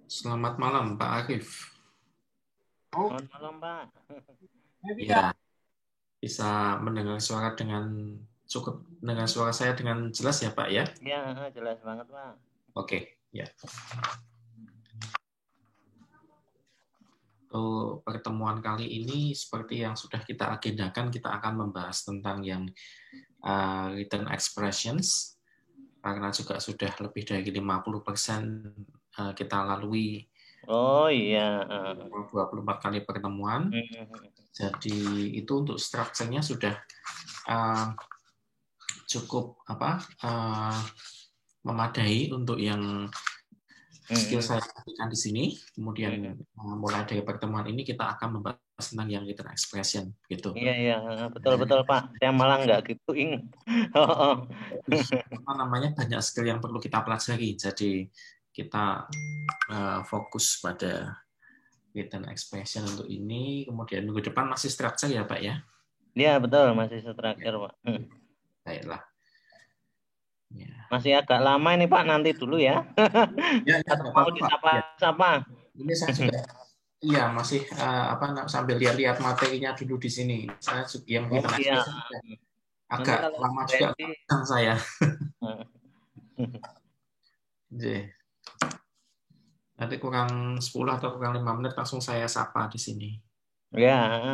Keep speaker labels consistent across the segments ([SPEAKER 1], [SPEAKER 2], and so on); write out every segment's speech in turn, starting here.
[SPEAKER 1] Selamat malam, Pak Arif.
[SPEAKER 2] Oh,
[SPEAKER 3] Selamat malam, Pak.
[SPEAKER 1] Ya, bisa mendengar suara dengan cukup mendengar suara saya dengan jelas ya, Pak ya?
[SPEAKER 3] Ya, jelas banget, Pak.
[SPEAKER 1] Oke, ya. Untuk pertemuan kali ini seperti yang sudah kita agendakan, kita akan membahas tentang yang written expressions karena juga sudah lebih dari 50% kita lalui
[SPEAKER 3] Oh iya.
[SPEAKER 1] 24 kali pertemuan. Jadi itu untuk strukturnya sudah uh, cukup memadai untuk yang skill saya berikan di sini. Kemudian mulai dari pertemuan ini kita akan membahas tentang yang written expression gitu.
[SPEAKER 3] Iya, iya, betul-betul, Pak. Saya malah nggak gitu ingat. Oh.
[SPEAKER 1] Apa namanya, banyak skill yang perlu kita pelajari. Jadi kita fokus pada written expression untuk ini. Kemudian minggu depan masih structure ya, Pak ya?
[SPEAKER 3] Iya, betul, masih struktur, Pak.
[SPEAKER 1] Baiklah. Ya.
[SPEAKER 3] Masih agak lama ini, Pak. Nanti dulu ya.
[SPEAKER 1] Ya,
[SPEAKER 3] Atau
[SPEAKER 1] nggak
[SPEAKER 3] mau
[SPEAKER 1] apa-apa, Pak. Ya.
[SPEAKER 3] disapa-sapa?
[SPEAKER 1] Ini saya juga masih sambil lihat-lihat materinya dulu di sini. Saya yang
[SPEAKER 3] Oh
[SPEAKER 1] written
[SPEAKER 3] iya.
[SPEAKER 1] expression
[SPEAKER 3] Nanti
[SPEAKER 1] agak
[SPEAKER 3] kalau
[SPEAKER 1] lama juga
[SPEAKER 3] ready.
[SPEAKER 1] saya. Nanti kurang 10 atau kurang 5 menit langsung saya sapa di sini.
[SPEAKER 3] Ya.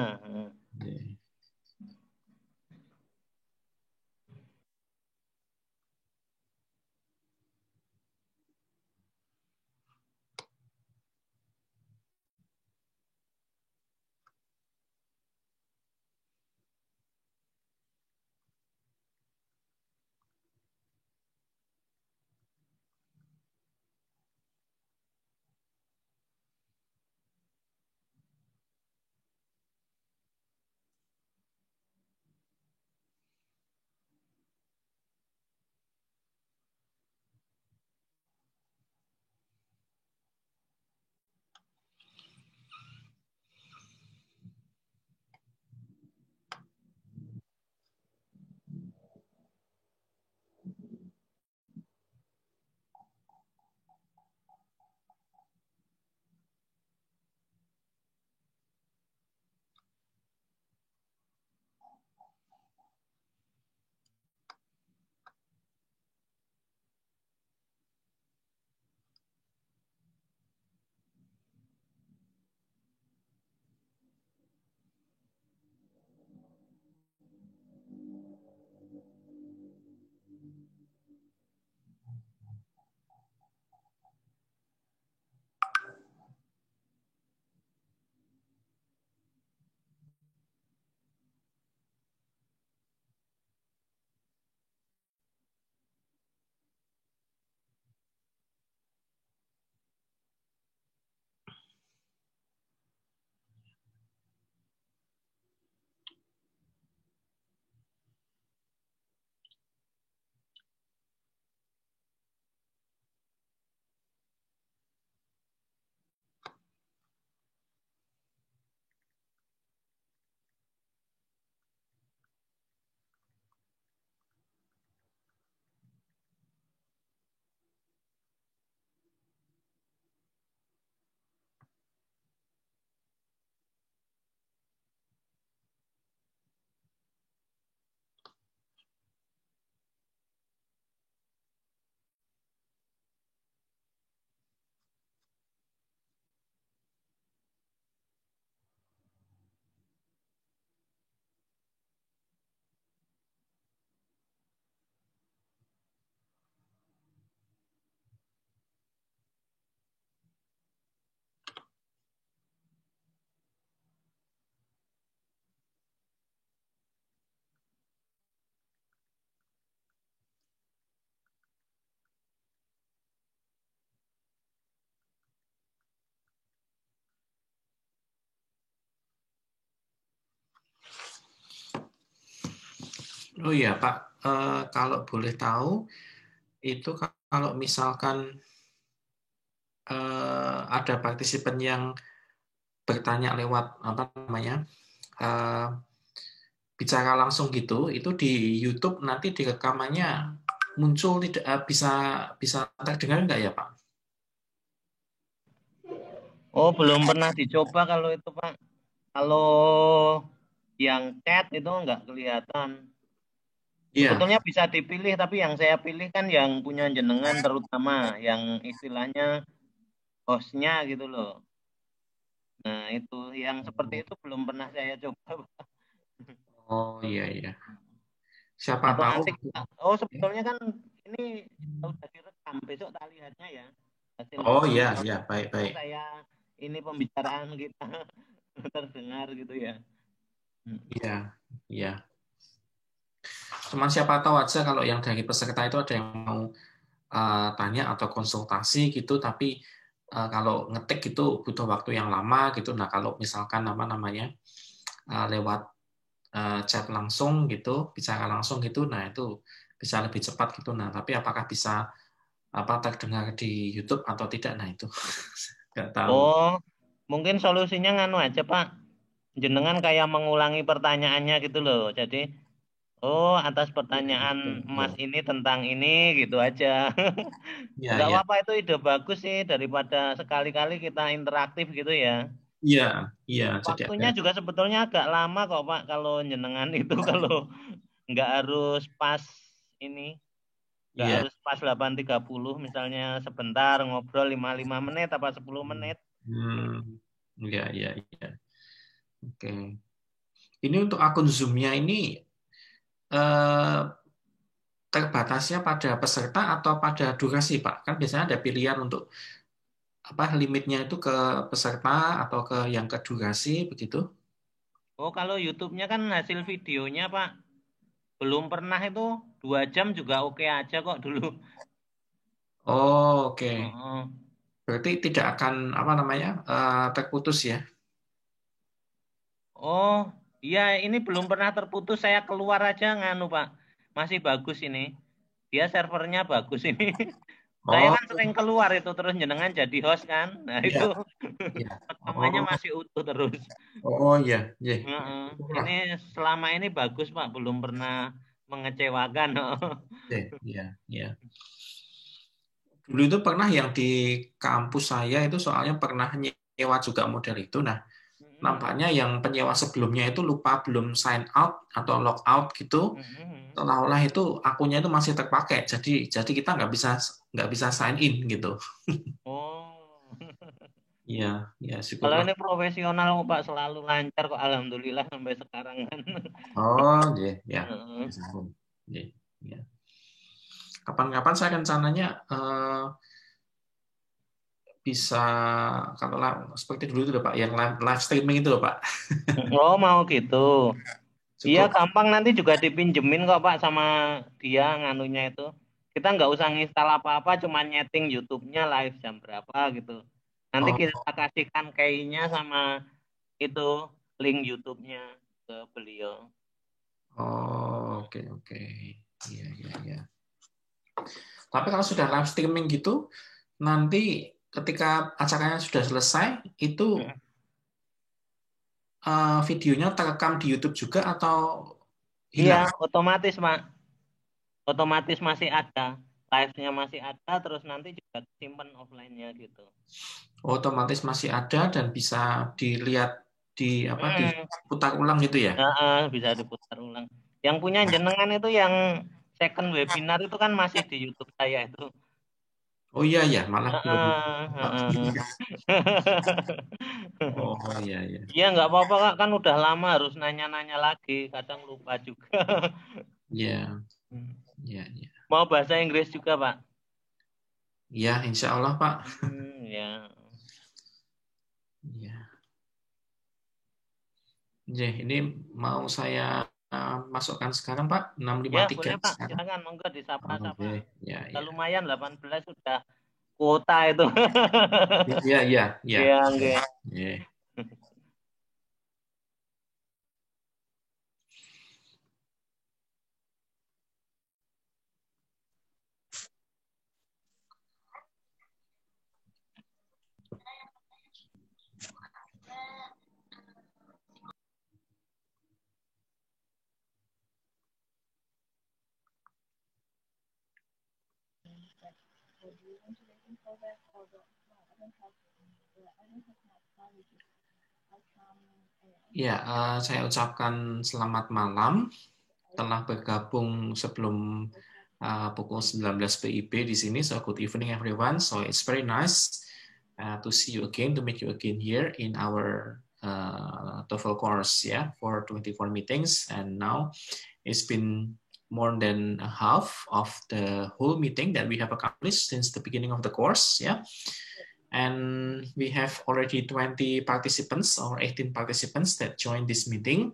[SPEAKER 1] Oh iya Pak, kalau boleh tahu itu kalau misalkan ada partisipan yang bertanya lewat apa namanya bicara langsung gitu, itu di YouTube nanti di rekamannya muncul tidak bisa bisa terdengar nggak ya Pak?
[SPEAKER 3] Oh, belum pernah dicoba kalau itu, Pak. Kalau yang chat itu nggak kelihatan.
[SPEAKER 1] Iya.
[SPEAKER 3] Sebetulnya bisa dipilih, tapi yang saya pilih kan yang punya jenengan terutama, yang istilahnya hostnya gitu loh. Nah, itu yang seperti itu belum pernah saya coba, Pak.
[SPEAKER 1] Oh iya iya. Siapa
[SPEAKER 3] Atau
[SPEAKER 1] tahu.
[SPEAKER 3] nanti, oh sebetulnya kan ini udah direkam, besok tak lihatnya ya hasil
[SPEAKER 1] Oh iya
[SPEAKER 3] rekam.
[SPEAKER 1] iya baik
[SPEAKER 3] Oh
[SPEAKER 1] baik.
[SPEAKER 3] saya ini pembicaraan kita terdengar gitu ya. Hmm.
[SPEAKER 1] Iya iya. Cuman siapa tahu aja kalau yang dari peserta itu ada yang mau tanya atau konsultasi gitu, tapi kalau ngetik itu butuh waktu yang lama gitu. Nah kalau misalkan apa namanya lewat chat langsung gitu, bicara langsung gitu, nah itu bisa lebih cepat gitu. Nah tapi apakah bisa apa terdengar di YouTube atau tidak? Nah itu nggak tahu.
[SPEAKER 3] Oh, mungkin solusinya nganu aja Pak. Jenengan kayak mengulangi pertanyaannya gitu loh. Jadi, oh atas pertanyaan Mas
[SPEAKER 1] Iya
[SPEAKER 3] ini tentang ini gitu aja.
[SPEAKER 1] iya
[SPEAKER 3] Enggak
[SPEAKER 1] iya
[SPEAKER 3] apa-apa, itu ide bagus sih daripada sekali-kali kita interaktif gitu ya.
[SPEAKER 1] iya iya. Jadi ada
[SPEAKER 3] Waktunya juga sebetulnya agak lama kok Pak kalau jenengan itu kalau nggak harus pas ini, nggak
[SPEAKER 1] iya.
[SPEAKER 3] harus pas 8.30 misalnya sebentar ngobrol 5 menit apa 10 menit.
[SPEAKER 1] Hmm, iya iya iya. Oke. Ini untuk akun Zoom-nya ini eh, terbatasnya pada peserta atau pada durasi, Pak? Kan biasanya ada pilihan untuk apa limitnya itu ke peserta atau ke yang ke durasi begitu.
[SPEAKER 3] Oh kalau YouTube-nya kan hasil videonya Pak, belum pernah itu 2 jam juga oke aja kok dulu.
[SPEAKER 1] Oh, oke.
[SPEAKER 3] Heeh.
[SPEAKER 1] Berarti tidak akan apa namanya terputus ya?
[SPEAKER 3] Oh iya, ini belum pernah terputus, saya keluar aja nganu Pak, masih bagus ini, dia servernya bagus ini. Saya
[SPEAKER 1] Oh,
[SPEAKER 3] kan sering keluar itu terus jenengan jadi host kan. Nah itu
[SPEAKER 1] iya, iya.
[SPEAKER 3] rekamannya
[SPEAKER 1] Oh,
[SPEAKER 3] masih utuh terus.
[SPEAKER 1] oh iya, iya.
[SPEAKER 3] Heeh.
[SPEAKER 1] Itulah.
[SPEAKER 3] Ini selama ini bagus Pak, belum pernah mengecewakan.
[SPEAKER 1] Iya, iya, iya. Dulu itu pernah yang di kampus saya itu soalnya pernah nyewa juga model itu. Nah,
[SPEAKER 3] Mm-mm.
[SPEAKER 1] nampaknya yang penyewa sebelumnya itu lupa belum sign out atau log out gitu,
[SPEAKER 3] Mm-mm.
[SPEAKER 1] seolah-olah itu akunnya itu masih terpakai, jadi kita nggak bisa sign in gitu.
[SPEAKER 3] Oh.
[SPEAKER 1] Iya iya
[SPEAKER 3] Kalau
[SPEAKER 1] syukurlah.
[SPEAKER 3] ini profesional Pak, selalu lancar kok alhamdulillah sampai sekarang kan.
[SPEAKER 1] Oh iya ya
[SPEAKER 3] Heeh.
[SPEAKER 1] iya iya. Kapan-kapan saya rencananya bisa kalau seperti dulu itu loh Pak, yang live streaming itu loh Pak.
[SPEAKER 3] Oh mau gitu. Iya
[SPEAKER 1] Cukup.
[SPEAKER 3] gampang, nanti juga dipinjemin kok Pak sama dia nganunya itu. Kita nggak usah nginstal apa-apa, cuma nyeting YouTube-nya live jam berapa gitu. Nanti
[SPEAKER 1] Oh,
[SPEAKER 3] kita kasihkan key-nya sama itu link YouTube-nya ke beliau.
[SPEAKER 1] oh oke oke. Iya iya iya. Tapi kalau sudah live streaming gitu, nanti ketika acaranya sudah selesai, itu
[SPEAKER 3] Mm.
[SPEAKER 1] videonya terekam di YouTube juga atau
[SPEAKER 3] Iya,
[SPEAKER 1] hilang?
[SPEAKER 3] otomatis Pak. Otomatis masih ada. Live-nya masih ada, terus nanti juga simpen offline-nya gitu.
[SPEAKER 1] Otomatis masih ada dan bisa dilihat di apa
[SPEAKER 3] Hmm.
[SPEAKER 1] diputar ulang gitu ya?
[SPEAKER 3] Bisa diputar ulang. Yang punya jenengan itu yang second webinar itu kan masih di YouTube saya itu.
[SPEAKER 1] Oh iya ya, malah belum.
[SPEAKER 3] Heeh, heeh.
[SPEAKER 1] Oh iya iya.
[SPEAKER 3] Iya nggak apa-apa Kak, kan udah lama harus nanya-nanya lagi, kadang lupa juga.
[SPEAKER 1] Iya iya iya.
[SPEAKER 3] Mau bahasa Inggris juga Pak?
[SPEAKER 1] Iya, insya Allah Pak.
[SPEAKER 3] Ya.
[SPEAKER 1] Iya. Jadi ini mau saya masukkan sekarang Pak,
[SPEAKER 3] Ya
[SPEAKER 1] 653
[SPEAKER 3] boleh Pak,
[SPEAKER 1] sekarang.
[SPEAKER 3] silakan monggo disapa-sapa.
[SPEAKER 1] Oke, ya
[SPEAKER 3] Udah
[SPEAKER 1] ya.
[SPEAKER 3] lumayan 18 sudah kuota itu.
[SPEAKER 1] Iya iya iya.
[SPEAKER 3] Iya, nggih.
[SPEAKER 1] Iya. Ya, saya ucapkan selamat malam. Telah bergabung sebelum pukul 19 WIB di sini. So good evening everyone. So it's very nice to see you again, to meet you again here in our TOEFL course, yeah, for 24 meetings. And now it's been more than a half of the whole meeting that we have accomplished since the beginning of the course, yeah. And we have already 20 participants or 18 participants that joined this meeting.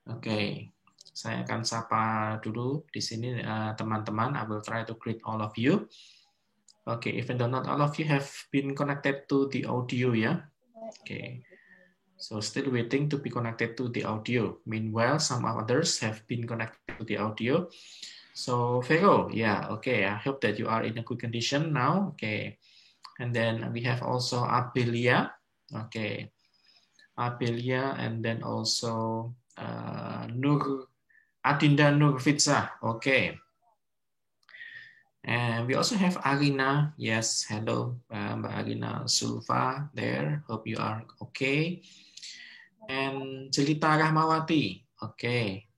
[SPEAKER 1] Oke, saya akan sapa dulu di sini teman-teman. I will try to greet all of you. Okay, even though not all of you have been connected to the audio, yeah. Okay, so still waiting to be connected to the audio. Meanwhile, some others have been connected to the audio. So Vero, yeah, okay. I hope that you are in a good condition now. Okay. And then we have also Abelia, okay, Abelia, and then also Nur Adinda Nurfitza, okay. And we also have Arina, yes, hello, Mbak Arina Sulfa there, hope you are okay. And Jelita Rahmawati, okay.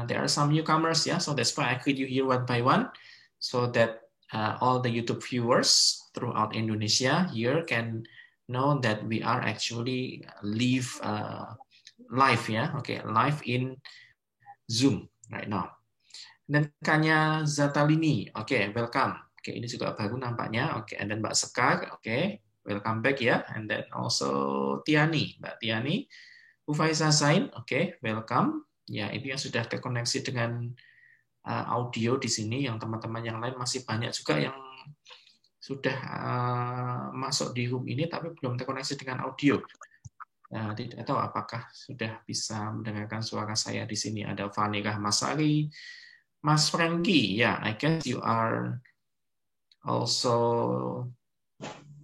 [SPEAKER 1] There are some newcomers, yeah, so that's why I greet you here one by one, so that all the YouTube viewers throughout Indonesia here can know that we are actually live, yeah, okay, live in Zoom right now. Dan Kanya Zatalini, okay, welcome. Okay, ini juga baru nampaknya, okay, and then Mbak Sekar, okay, welcome back ya, and then also Tiani, Mbak Tiani, Ufaiza Zain, okay, welcome. Ya, ini yang sudah terkoneksi dengan audio di sini, yang teman-teman yang lain masih banyak juga yang sudah masuk di room ini tapi belum terkoneksi dengan audio. Tidak tahu apakah sudah bisa mendengarkan suara saya di sini. Ada Fani Rahmasari, Mas Franky, ya, I guess you are also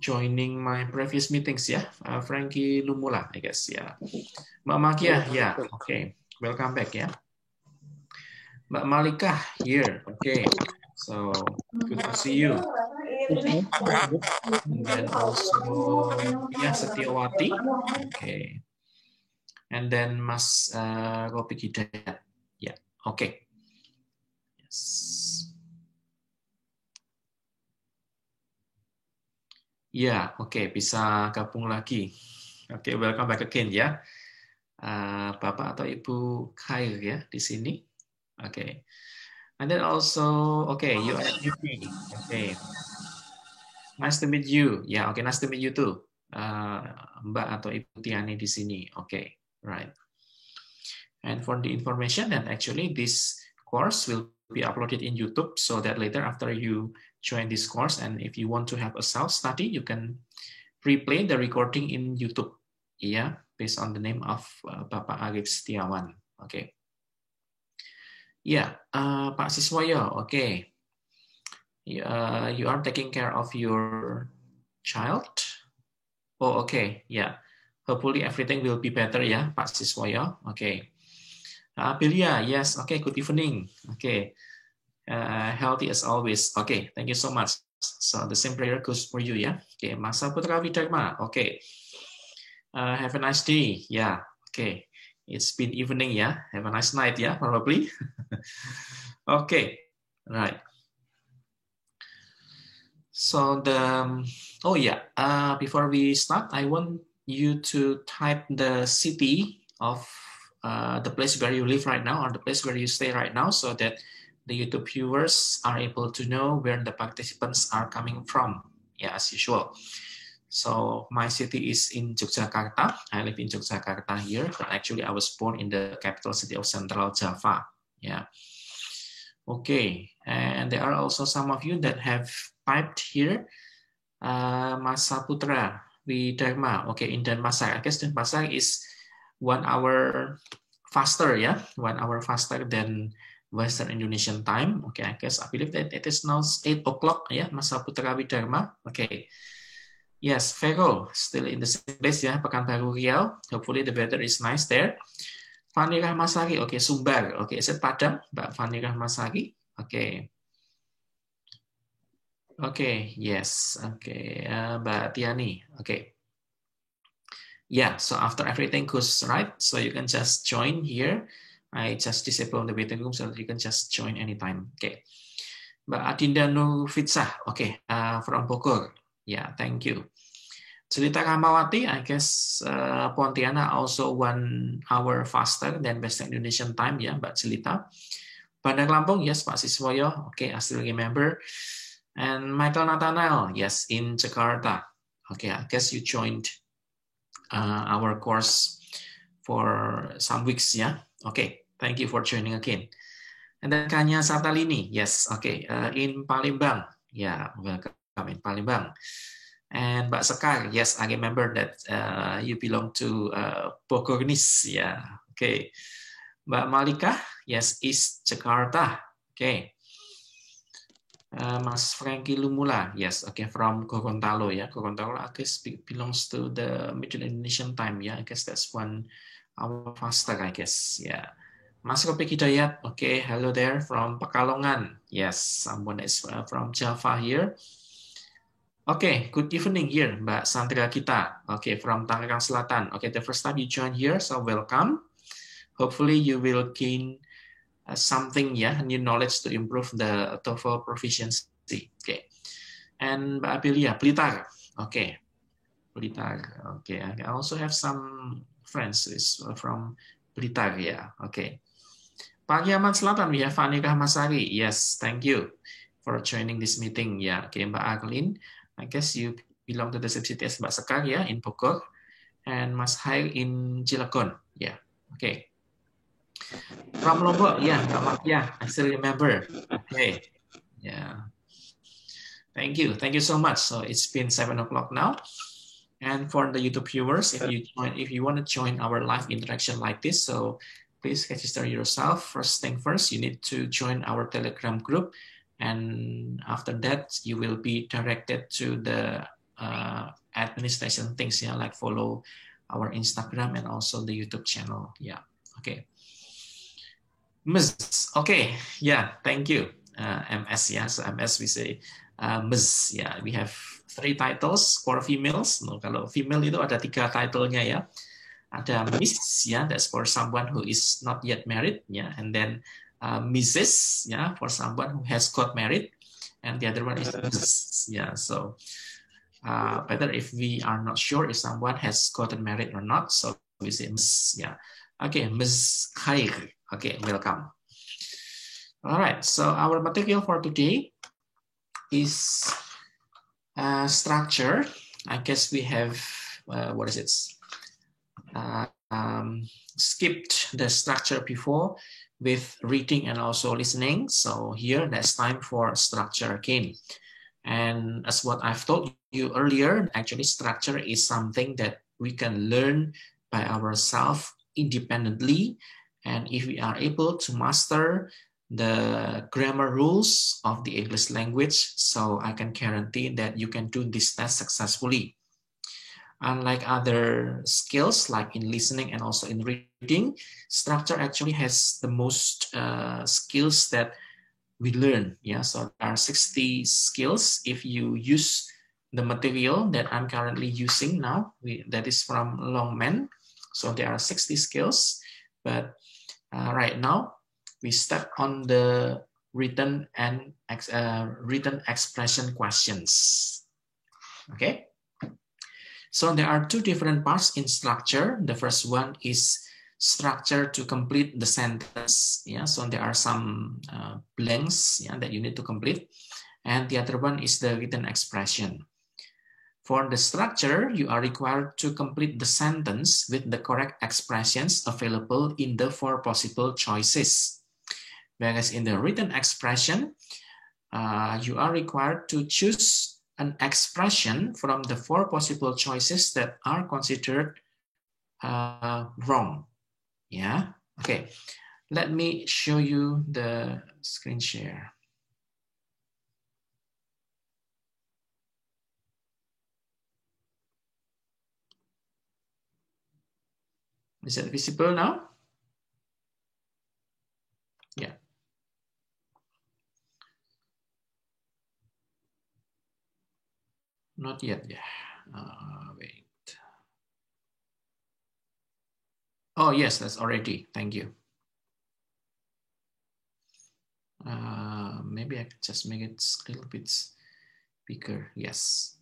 [SPEAKER 1] joining my previous meetings, ya, Franky Lumula, I guess, ya. Mbak Makia, ya, okay, welcome back, ya. Mbak Malika here, okay. So good to see you. And then also ya Setiawati, okay. And then Mas Robi Hidayat, ya, okay. Yes. Ya, okay, bisa gabung lagi. Okay, welcome back again ya. Bapak atau Ibu Khair ya di sini. Okay. And then also, okay, you are UK. Okay. Nice to meet you. Yeah, okay, nice to meet you too. Mbak atau Ibu Tiani di sini. Okay, right. And for the information that actually this course will be uploaded in YouTube, so that later after you join this course and if you want to have a self-study, you can replay the recording in YouTube. Yeah, based on the name of Bapak Arif Setiawan. Okay. Yeah, Pak Siswoyo, okay. You are taking care of your child. Oh, okay, yeah. Hopefully everything will be better, ya, Pak Siswoyo. Okay. Abelia, yes, okay. Good evening. Okay. Healthy as always. Okay, thank you so much. So the same prayer goes for you, ya. Okay, Masa Putra Widharma. Okay. Have a nice day. Yeah. Okay. It's been evening, ya. Have a nice night, ya, probably. Okay, right. So before we start, I want you to type the city of the place where you live right now or the place where you stay right now, so that the YouTube viewers are able to know where the participants are coming from. Yeah, as usual. So my city is in Yogyakarta. I live in Yogyakarta here, but actually I was born in the capital city of Central Java. Yeah. Okay, and there are also some of you that have typed here. Mas Saputra Widharma. Okay, in Denpasar. I guess Denpasar is 1 hour faster, yeah, 1 hour faster than Western Indonesian time. Okay, I believe that it is now 8 o'clock, yeah, Mas Saputra Widharma. Okay. Yes, Vero, still in the same place, ya, Pekanbaru Riau. Hopefully the weather is nice there. Fani Rahmasari, okay, Sumbar. Okay, is it Padang, Mbak Fani Rahmasari? Okay. Okay, yes. Okay, Mbak Tiani. Okay. Yeah, so after everything goes right, so you can just join here. I just disable the waiting room so that you can just join anytime. Okay. Mbak Adinda Nurfitsah. Okay, from Bogor. Yeah, thank you. Jelita Kamawati, I guess Pontiana also 1 hour faster than West Indonesian time, ya, Mbak Jelita. Bandar Lampung, yes, Pak Siswoyo. Okay, I still remember. And Michael Nathanael, yes, in Jakarta. Okay, I guess you joined our course for some weeks, ya. Okay, thank you for joining again. And then Kanya Satalini, yes, okay, in Palembang. Yeah, welcome in Palembang. And Mbak Sekar, yes, I remember that you belong to Bogornis, yeah, okay. Mbak Malika, yes, East Jakarta, okay. Mas Frankie Lumula, yes, okay, from Gorontalo, yeah, Gorontalo, I guess belongs to the Middle Indonesian time, yeah, I guess that's 1 hour faster, I guess, yeah. Mas Ropik Hidayat, okay, hello there from Pekalongan, yes, someone is from Java here. Okay, good evening here, Mbak Sandra Kita. Okay, from Tangerang Selatan. Okay, the first time you join here, so welcome. Hopefully you will gain something, yeah, new knowledge to improve the TOEFL proficiency. Okay, and Mbak Abelia, Blitar. Okay, Blitar. Okay, I also have some friends from Blitar, yeah. Okay. Pariaman Selatan, we have Fani Rahmasari. Yes, thank you for joining this meeting. Yeah, okay, Mbak Aglin. I guess you belong to the CPCTS Mbak Sekar, ya, in Bogor, and Mas Hair in Cilegon. Yeah, okay. From Lombok, yeah, I still remember. Okay, yeah. Thank you so much. So it's been 7 o'clock now. And for the YouTube viewers, if you want to join our live interaction like this, so please register yourself. First thing first, you need to join our Telegram group. And after that, you will be directed to the administration things, yeah, like follow our Instagram and also the YouTube channel. Yeah, okay. Ms. Okay, yeah, thank you. MS, yeah, so MS we say Ms. Yeah, we have 3 titles for females. No, kalau female itu ada 3 title-nya, ya. Ada Miss, ya, that's for someone who is not yet married, ya, and then Mrs, ya, for someone who has got married, and the other one is Ms, yeah. So better if we are not sure if someone has gotten married or not, so we say Ms, yeah. Okay, Ms. Khair. Okay, welcome. All right, so our material for today is structure. I guess we have, what is it? Skipped the structure before with reading and also listening. So here, that's time for structure again. And as what I've told you earlier, actually structure is something that we can learn by ourselves independently. And if we are able to master the grammar rules of the English language, so I can guarantee that you can do this test successfully. Unlike other skills like in listening and also in reading, structure actually has the most skills that we learn. Yeah, so there are 60 skills if you use the material that I'm currently using now. That is from Longman. So there are 60 skills, but right now we step on the written and written expression questions. Okay. So there are 2 different parts in structure. The first one is structure to complete the sentence. Yeah, so there are some blanks, yeah, that you need to complete. And the other one is the written expression. For the structure, you are required to complete the sentence with the correct expressions available in the 4 possible choices. Whereas in the written expression, you are required to choose an expression from the 4 possible choices that are considered wrong. Yeah, okay. Let me show you the screen share. Is it visible now? Yeah. Not yet, yeah. Wait. Oh, yes, that's already. Thank you. Maybe I could just make it a little bit bigger. Yes.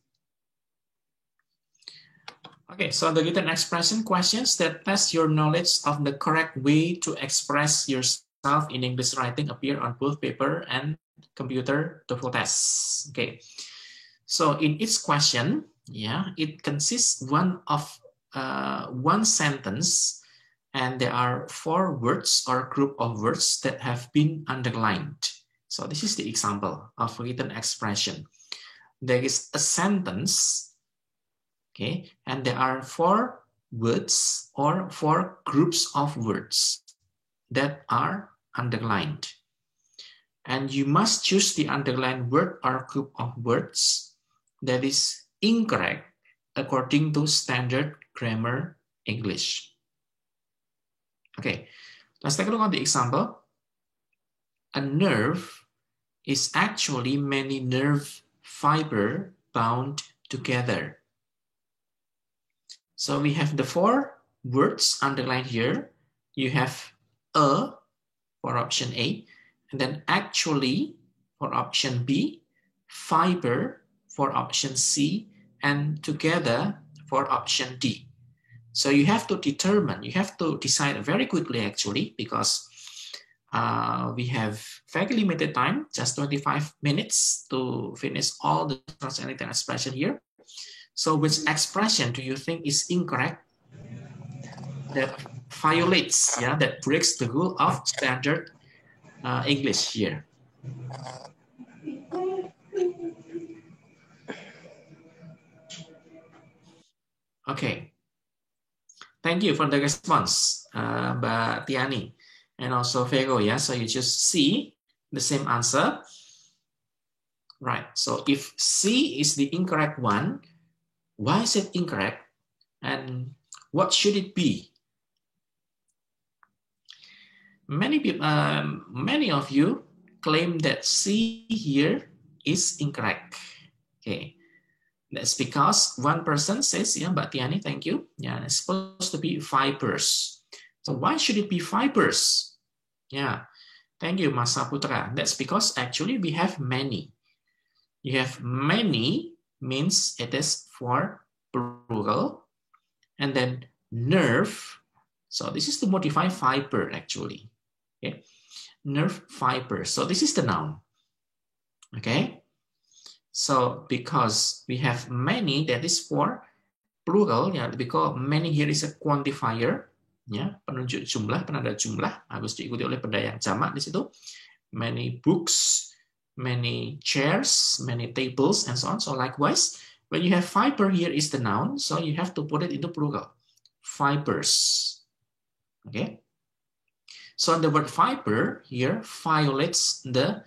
[SPEAKER 1] Okay, so the written expression questions that test your knowledge of the correct way to express yourself in English writing appear on both paper and computer TOEFL tests. Okay, so in each question, yeah, it consists one sentence, and there are 4 words or group of words that have been underlined. So this is the example of written expression. There is a sentence, okay, and there are 4 words or 4 groups of words that are underlined. And you must choose the underlined word or group of words that is incorrect according to standard grammar English. Okay, let's take a look at the example. A nerve is actually many nerve fiber bound together. So we have the 4 words underlined here. You have a for option A, and then actually for option B, fiber for option C, and together for option D. So you have to determine, you have to decide very quickly actually, because we have very limited time, just 25 minutes to finish all the translated expression here. So which expression do you think is incorrect, that violates, yeah, that breaks the rule of standard English here? Okay. Thank you for the response, Mbak Tiani, and also Vero. Yeah, so you just C, the same answer. Right. So if C is the incorrect one, why is it incorrect, and what should it be? Many people, many of you claim that C here is incorrect. Okay. That's because one person says, yeah, Mbak Tiani, thank you. Yeah, it's supposed to be fibers. So why should it be fibers? Yeah, thank you, Mas Saputra. That's because actually we have many. You have many means it is for plural. And then nerve. So this is to modify fiber actually. Okay, nerve fiber. So this is the noun. Okay. So because we have many, that is for plural, ya, because many here is a quantifier, ya, penunjuk jumlah, penanda jumlah, harus diikuti oleh benda yang jamak di situ. Many books, many chairs, many tables, and so on. So likewise, when you have fiber here is the noun, so you have to put it into plural. Fibers. Okay. So the word fiber here violates the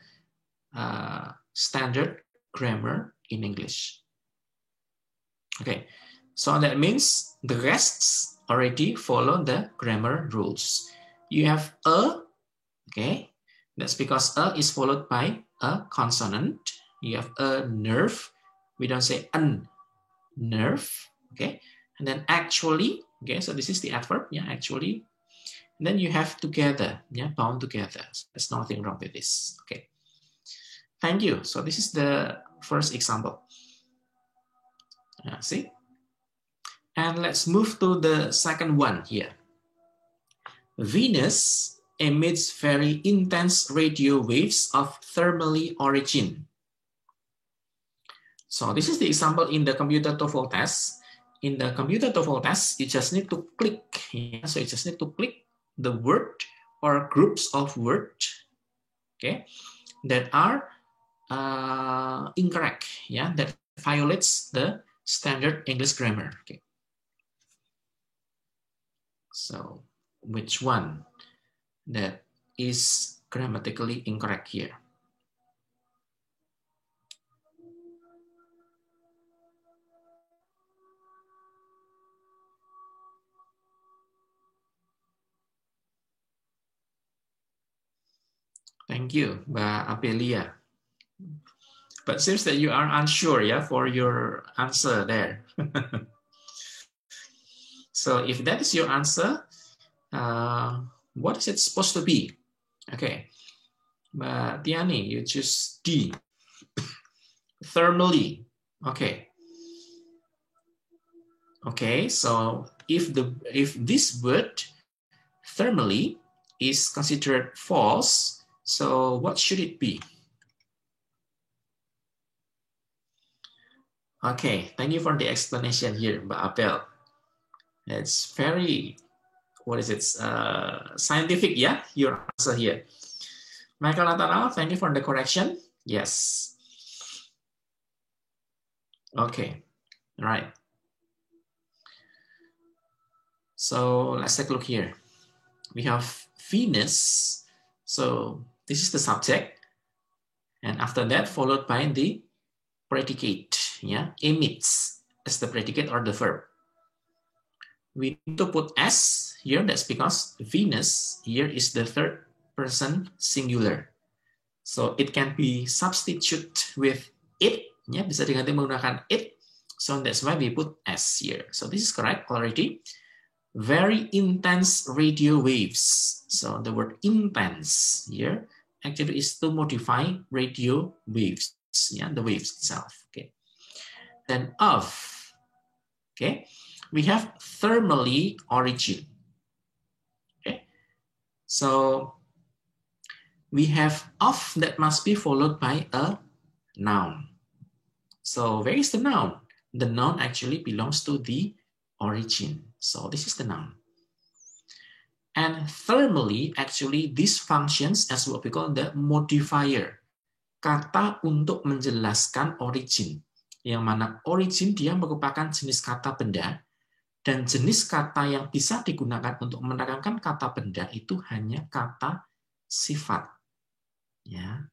[SPEAKER 1] standard grammar in English. Okay, so that means the rests already follow the grammar rules. You have a, okay, that's because a is followed by a consonant. You have a nerve, we don't say an nerve, okay, and then actually, okay, so this is the adverb, yeah, actually. And then you have together, yeah, bound together. There's nothing wrong with this, okay. Thank you. So this is the first example. See? And let's move to the second one here. Venus emits very intense radio waves of thermally origin. So this is the example in the computer TOEFL test. In the computer TOEFL test, you just need to click. Yeah? So you just need to click the word or groups of words, okay, that are incorrect, yeah, that violates the standard English grammar. Okay. So which one that is grammatically incorrect here? Thank you, Mbak Apelia. But seems that you are unsure, yeah, for your answer there. So if that is your answer, what is it supposed to be? Okay, but Tiani, you choose D. Thermally. Okay. Okay, so if this word thermally is considered false, so what should it be? Okay, thank you for the explanation here, Mbak Apel. It's very, what is it, scientific, yeah, your answer here. Michael Nathanael, thank you for the correction. Yes. Okay, right. So let's take a look here. We have Venus. So this is the subject. And after that, followed by the predicate. Yeah, emits as the predicate or the verb. We need to put S here. That's because Venus here is the third person singular. So it can be substituted with it. Ya, bisa diganti menggunakan it. So that's why we put S here. So this is correct already. Very intense radio waves. So the word intense here actually is to modify radio waves. Yeah, the waves itself. Okay. Then of. Okay. We have thermally origin. Okay. So we have of that must be followed by a noun. So where is the noun? The noun actually belongs to the origin. So this is the noun. And thermally, actually, this functions as what we call the modifier. Kata untuk menjelaskan origin. Yang mana origin dia merupakan jenis kata benda. Dan jenis kata yang bisa digunakan untuk menerangkan kata benda itu hanya kata sifat. Ya.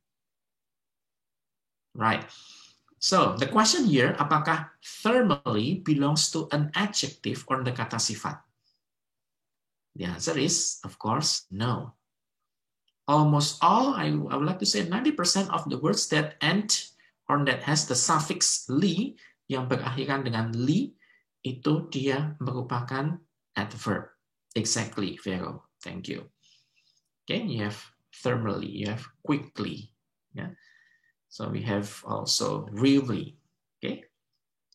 [SPEAKER 1] Right. So, the question here, apakah thermally belongs to an adjective or the kata sifat? The answer is, of course, no. Almost all, I would like to say 90% of the words that end or that has the suffix li, yang berakhiran dengan li, itu dia merupakan adverb. Exactly, Vero. Thank you. Okay, you have thermally, you have quickly. Yeah. So we have also really, okay,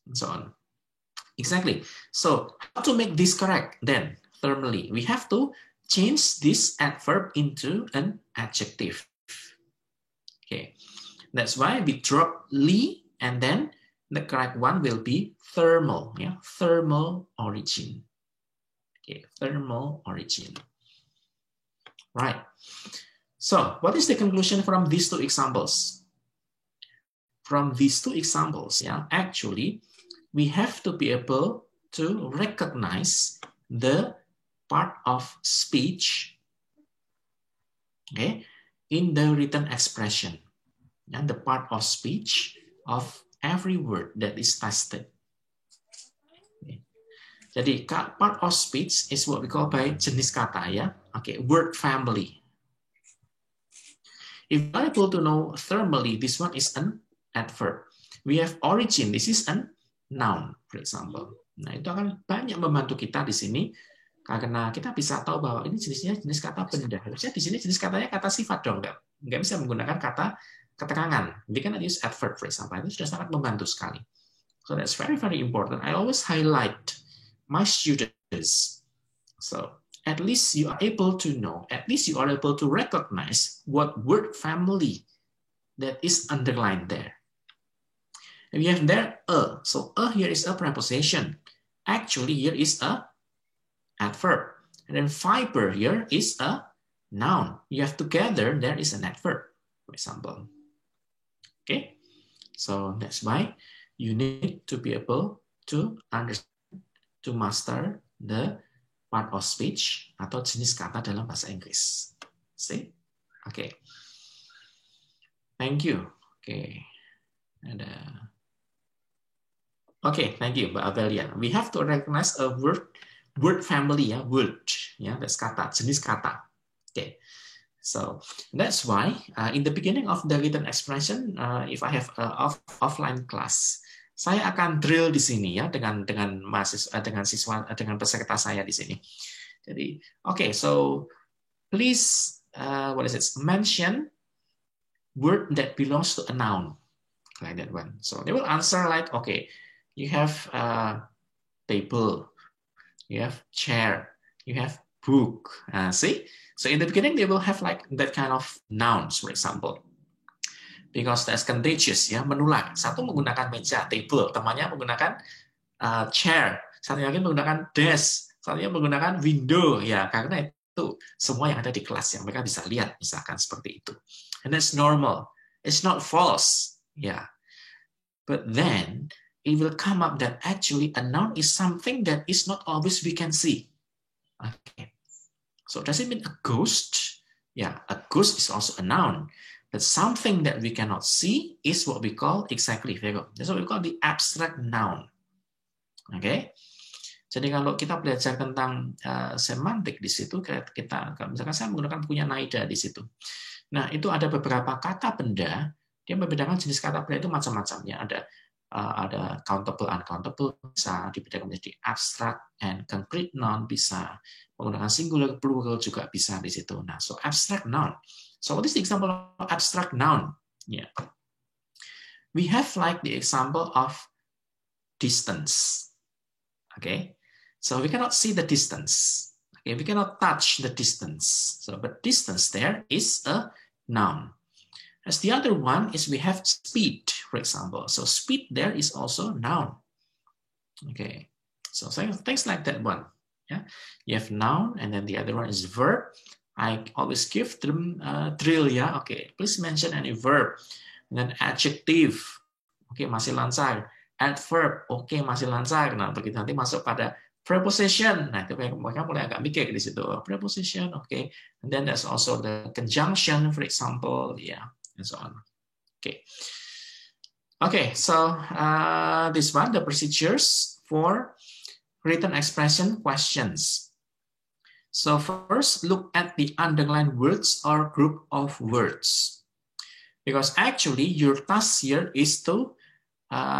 [SPEAKER 1] and so on. Exactly. So how to make this correct then? Thermally, we have to change this adverb into an adjective. Okay, that's why we drop li, and then the correct one will be thermal. Yeah, thermal origin. Okay, thermal origin. Right. So what is the conclusion from these two examples? From these two examples, yeah, actually, we have to be able to recognize the part of speech, okay, in the written expression, and the part of speech of every word that is tested. Okay. Jadi part of speech is what we call by jenis kata, ya, okay, word family. If you are able to know thermally, this one is an adverb. We have origin, this is an noun, for example. Nah, itu akan banyak membantu kita di sini karena kita bisa tahu bahwa ini jenisnya jenis kata benda. Harusnya di sini jenis katanya kata sifat dong, nggak bisa menggunakan kata keterangan. We cannot use adverb, for example. Itu sudah sangat membantu sekali. So that's very, very important. I always highlight my students. So at least you are able to know, at least you are able to recognize what word family that is underlined there. And we have there a. So a here is a preposition. Actually, here is a adverb. And then fiber here is a noun. You have together, there is an adverb, for example. Okay, so that's why you need to be able to understand, to master the part of speech atau jenis kata dalam bahasa Inggris. See? Okay. Thank you. Okay. Okay, thank you, Mbak Abelia. We have to recognize a word family, ya, word, ya, that's kata, jenis kata. Okay. So that's why in the beginning of the written expression, if I have offline class, saya akan drill di sini ya dengan mahasiswa, dengan siswa, dengan peserta saya di sini. Jadi, okay, so please, what is it? Mention word that belongs to a noun, like that one. So they will answer like, okay, you have table, you have chair, you have book. See? So in the beginning, they will have like that kind of nouns, for example. Because that's contagious, ya, menular. Satu menggunakan meja, table. Temannya menggunakan chair. Satunya lagi menggunakan desk. Satunya menggunakan window. Ya, karena itu semua yang ada di kelas yang mereka bisa lihat, misalkan seperti itu. And that's normal. It's not false. Yeah. But then it will come up that actually a noun is something that is not always we can see. Okay. So does it mean a ghost? Yeah, a ghost is also a noun. But something that we cannot see is what we call exactly. That's what we call the abstract noun. Okay. Jadi kalau kita belajar tentang semantik di situ, kita misalkan saya menggunakan bukunya Naida di situ. Nah, itu ada beberapa kata benda, dia membedakan jenis kata benda itu macam-macamnya. Ada countable, uncountable, bisa dibedakan menjadi abstract and concrete noun, bisa menggunakan singular, plural juga bisa di situ. Nah, so abstract noun. So what is the example of abstract noun? Yeah. We have like the example of distance. Okay. So we cannot see the distance. Okay, we cannot touch the distance. So, but distance there is a noun. As the other one is we have speed, for example. So speed there is also noun. Okay, so things like that one. Yeah, you have noun, and then the other one is verb. I always give them drill. Yeah, okay. Please mention any verb. And then adjective. Okay, masih lancar. Adverb. Okay, masih lancar. Nah, begitu nanti masuk pada preposition. Nah, itu mereka mulai agak mikir di situ. Preposition, okay. And then there's also the conjunction, for example, yeah, and so on. Okay. Okay, so this one, the procedures for written expression questions. So first, look at the underlined words or group of words. Because actually, your task here is to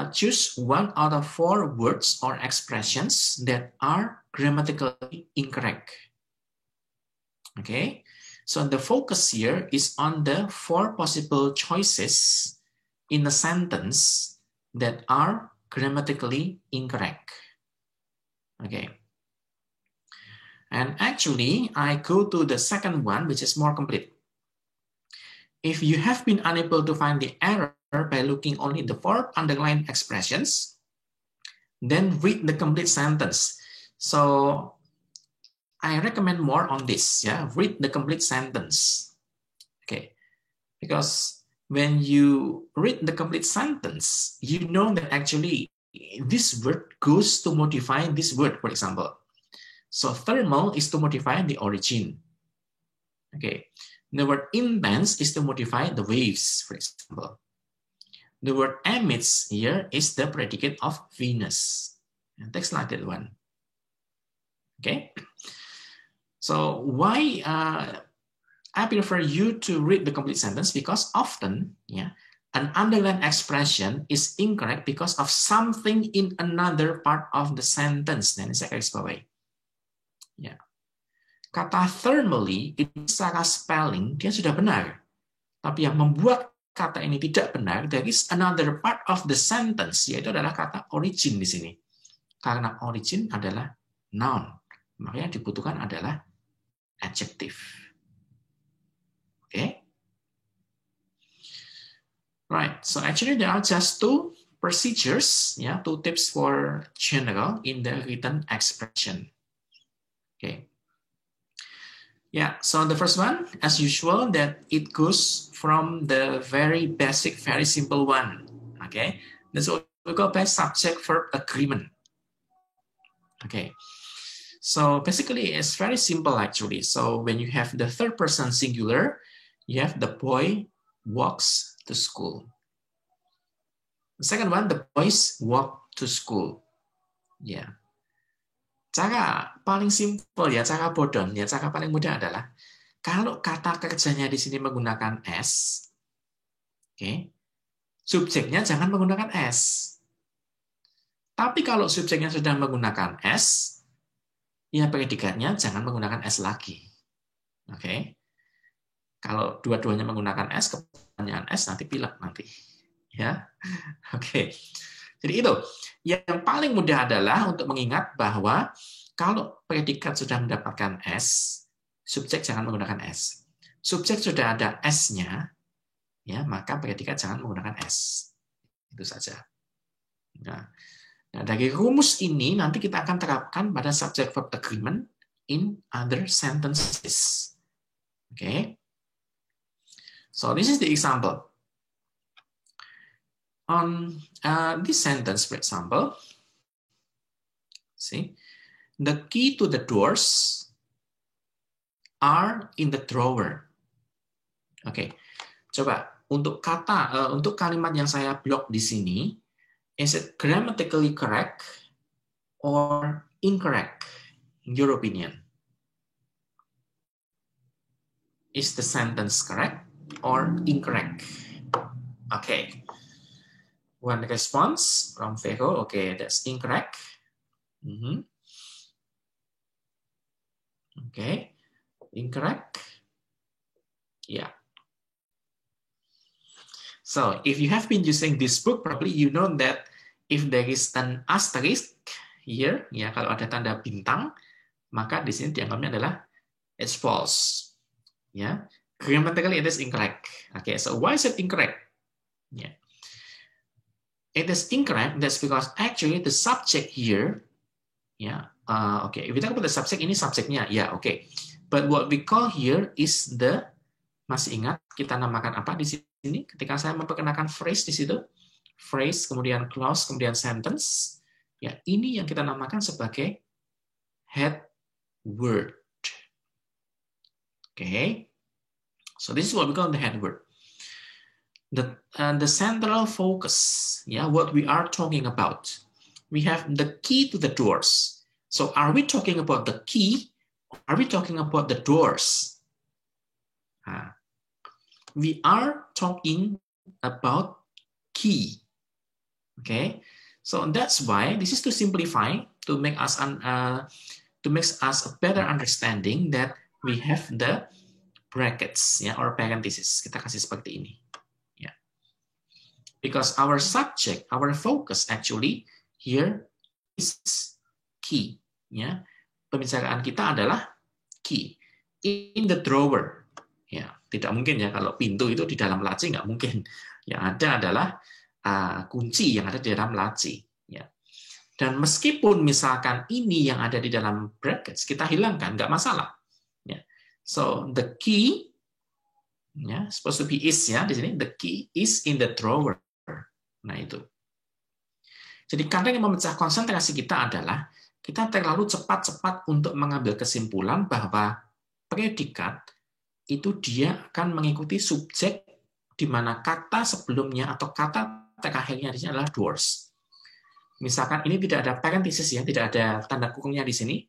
[SPEAKER 1] choose one out of 4 words or expressions that are grammatically incorrect. Okay, so the focus here is on the 4 possible choices in a sentence that are grammatically incorrect. Okay, and actually I go to the second one, which is more complete. If you have been unable to find the error by looking only the 4 underlined expressions, then read the complete sentence. So I recommend more on this. Yeah, read the complete sentence. Okay, because when you read the complete sentence, you know that actually this word goes to modify this word, for example. So thermal is to modify the origin. Okay, the word intense is to modify the waves, for example. The word emits here is the predicate of Venus. And text like that one. Okay. So why I prefer you to read the complete sentence? Because often, yeah, an underlined expression is incorrect because of something in another part of the sentence. Nanti saya garis bawahi. Ya. Kata thermally itu secara spelling dia sudah benar, tapi yang membuat kata ini tidak benar, there is another part of the sentence, yaitu adalah kata origin di sini. Karena origin adalah noun, maka yang dibutuhkan adalah adjective. Okay? Right, so actually there are just 2 procedures, yeah, 2 tips for general in the written expression. Okay. Yeah, so the first one, as usual, that it goes from the very basic, very simple one. Okay, that's what we call by subject-verb agreement. Okay, so basically it's very simple actually. So when you have the third person singular, you have the boy walks to school. The second one, the boys walk to school. Yeah. Cara paling simpel ya, cara bodoh ya, cara paling mudah adalah Kalau kata kerjanya di sini menggunakan S, oke, subjeknya jangan menggunakan S. Tapi kalau subjeknya sudah menggunakan S, ya predikatnya jangan menggunakan S lagi. Oke. Kalau dua-duanya menggunakan S, kepanjangan S nanti pilek nanti. Ya. Oke. Jadi itu. Yang paling mudah adalah untuk mengingat bahwa kalau predikat sudah mendapatkan S, subjek jangan menggunakan S. Subjek sudah ada S-nya, ya, maka predikat jangan menggunakan S. Itu saja. Nah, dari rumus ini nanti kita akan terapkan pada subject verb agreement in other sentences. Okay. So this is the example. On this sentence, for example, see, the key to the doors are in the drawer. Oke, coba untuk untuk kalimat yang saya blok di sini, is it grammatically correct or incorrect in your opinion? Is the sentence correct or incorrect? Okay. One response from Vero. Okay, that's incorrect. Okay, incorrect. Yeah. So if you have been using this book, probably you know that if there is an asterisk here, ya kalau ada tanda bintang, maka di sini dianggapnya adalah it's false. Ya, grammatically it is incorrect. Okay, so why is it incorrect? Yeah, it is incorrect. That's because actually the subject here, yeah, okay. If we talk about the subject, ini subjeknya, ya, okay. But what we call here is the, masih ingat kita namakan apa di sini? Ketika saya memperkenalkan phrase di situ, phrase, kemudian clause, kemudian sentence, ya ini yang kita namakan sebagai head word. Okay, so this is what we call the head word. The central focus, yeah, what we are talking about. We have the key to the doors. So are we talking about the key? Or are we talking about the doors? We are talking about key. Okay, so that's why this is to simplify, to make us a better understanding that we have the brackets, ya, or parentheses. Kita kasih seperti ini, ya. Because our subject, our focus actually here is key, ya. Pembicaraan kita adalah key in the drawer. Ya, tidak mungkin ya kalau pintu itu di dalam laci, nggak mungkin. Yang ada adalah kunci yang ada di dalam laci. Ya. Dan meskipun misalkan ini yang ada di dalam brackets, kita hilangkan, nggak masalah. Ya. So the key, ya, supposed to be is, ya, di sini the key is in the drawer. Nah itu. Jadi kadang yang memecah konsentrasi kita adalah kita terlalu cepat-cepat untuk mengambil kesimpulan bahwa predikat itu dia akan mengikuti subjek di mana kata sebelumnya atau kata terakhirnya di sini adalah doors. Misalkan ini tidak ada parenthesis, ya, tidak ada tanda kurungnya di sini,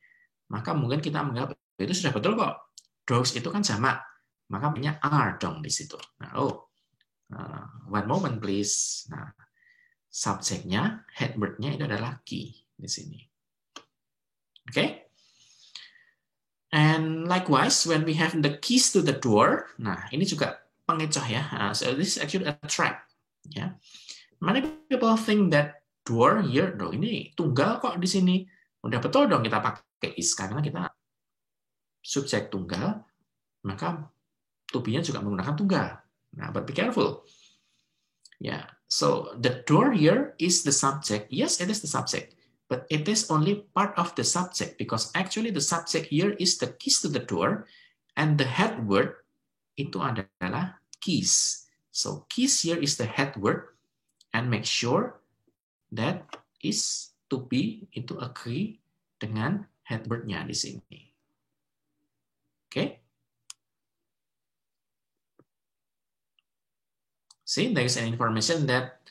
[SPEAKER 1] maka mungkin kita menganggap itu sudah betul kok. Doors itu kan jamak, maka punya are dong di situ. Nah, one moment please. Nah, subjeknya, head word-nya itu adalah key di sini. Oke? Okay? And likewise, when we have the keys to the door, nah ini juga pengecoh ya. So this is actually a trap. Ya, many people think that door here, ini tunggal kok di sini. Udah betul dong kita pakai is karena kita subjek tunggal, maka to be-nya juga menggunakan tunggal. Nah, but be careful. Yeah, so the door here is the subject. Yes, it is the subject. But it is only part of the subject because actually the subject here is the keys to the door and the head word itu adalah keys. So keys here is the head word and make sure that is to be itu agree dengan head word-nya di sini. Okay? See, there is an information that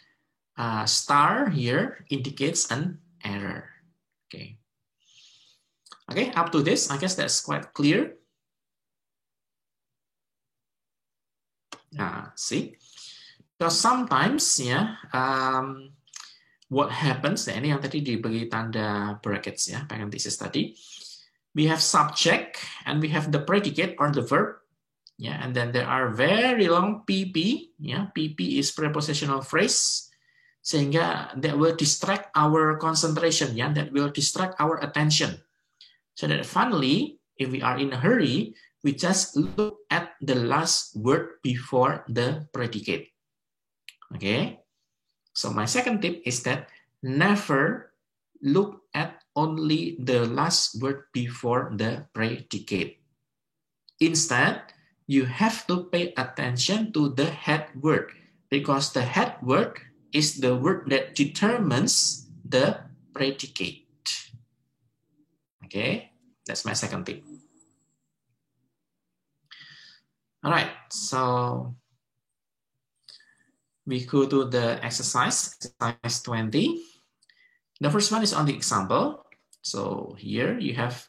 [SPEAKER 1] star here indicates an error. Okay. Okay, up to this, I guess that's quite clear. See, because sometimes what happens, ini yang tadi diberi tanda brackets ya, parenthesis tadi. We have subject and we have the predicate or the verb, and then there are very long PP, PP is prepositional phrase, sehingga that will distract our concentration, that will distract our attention. So that finally, if we are in a hurry, we just look at the last word before the predicate. Okay? So my second tip is that never look at only the last word before the predicate. Instead, you have to pay attention to the head word, because the head word is the word that determines the predicate. Okay, that's my second tip. All right, so we go to the exercise 20. The first one is on the example. So here you have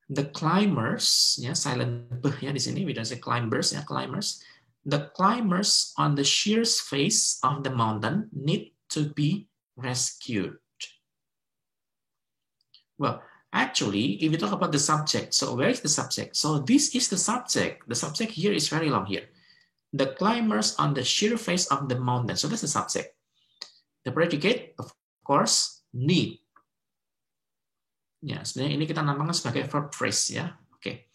[SPEAKER 1] the climbers, silent b di sini, we don't say climbers, climbers. The climbers on the sheer face of the mountain need to be rescued. Well, actually, if you talk about the subject, so where is the subject? So this is the subject. The subject here is very long here. The climbers on the sheer face of the mountain. So that's the subject. The predicate, of course, need. Ya, sebenarnya ini kita namakan sebagai verb phrase ya. Okay.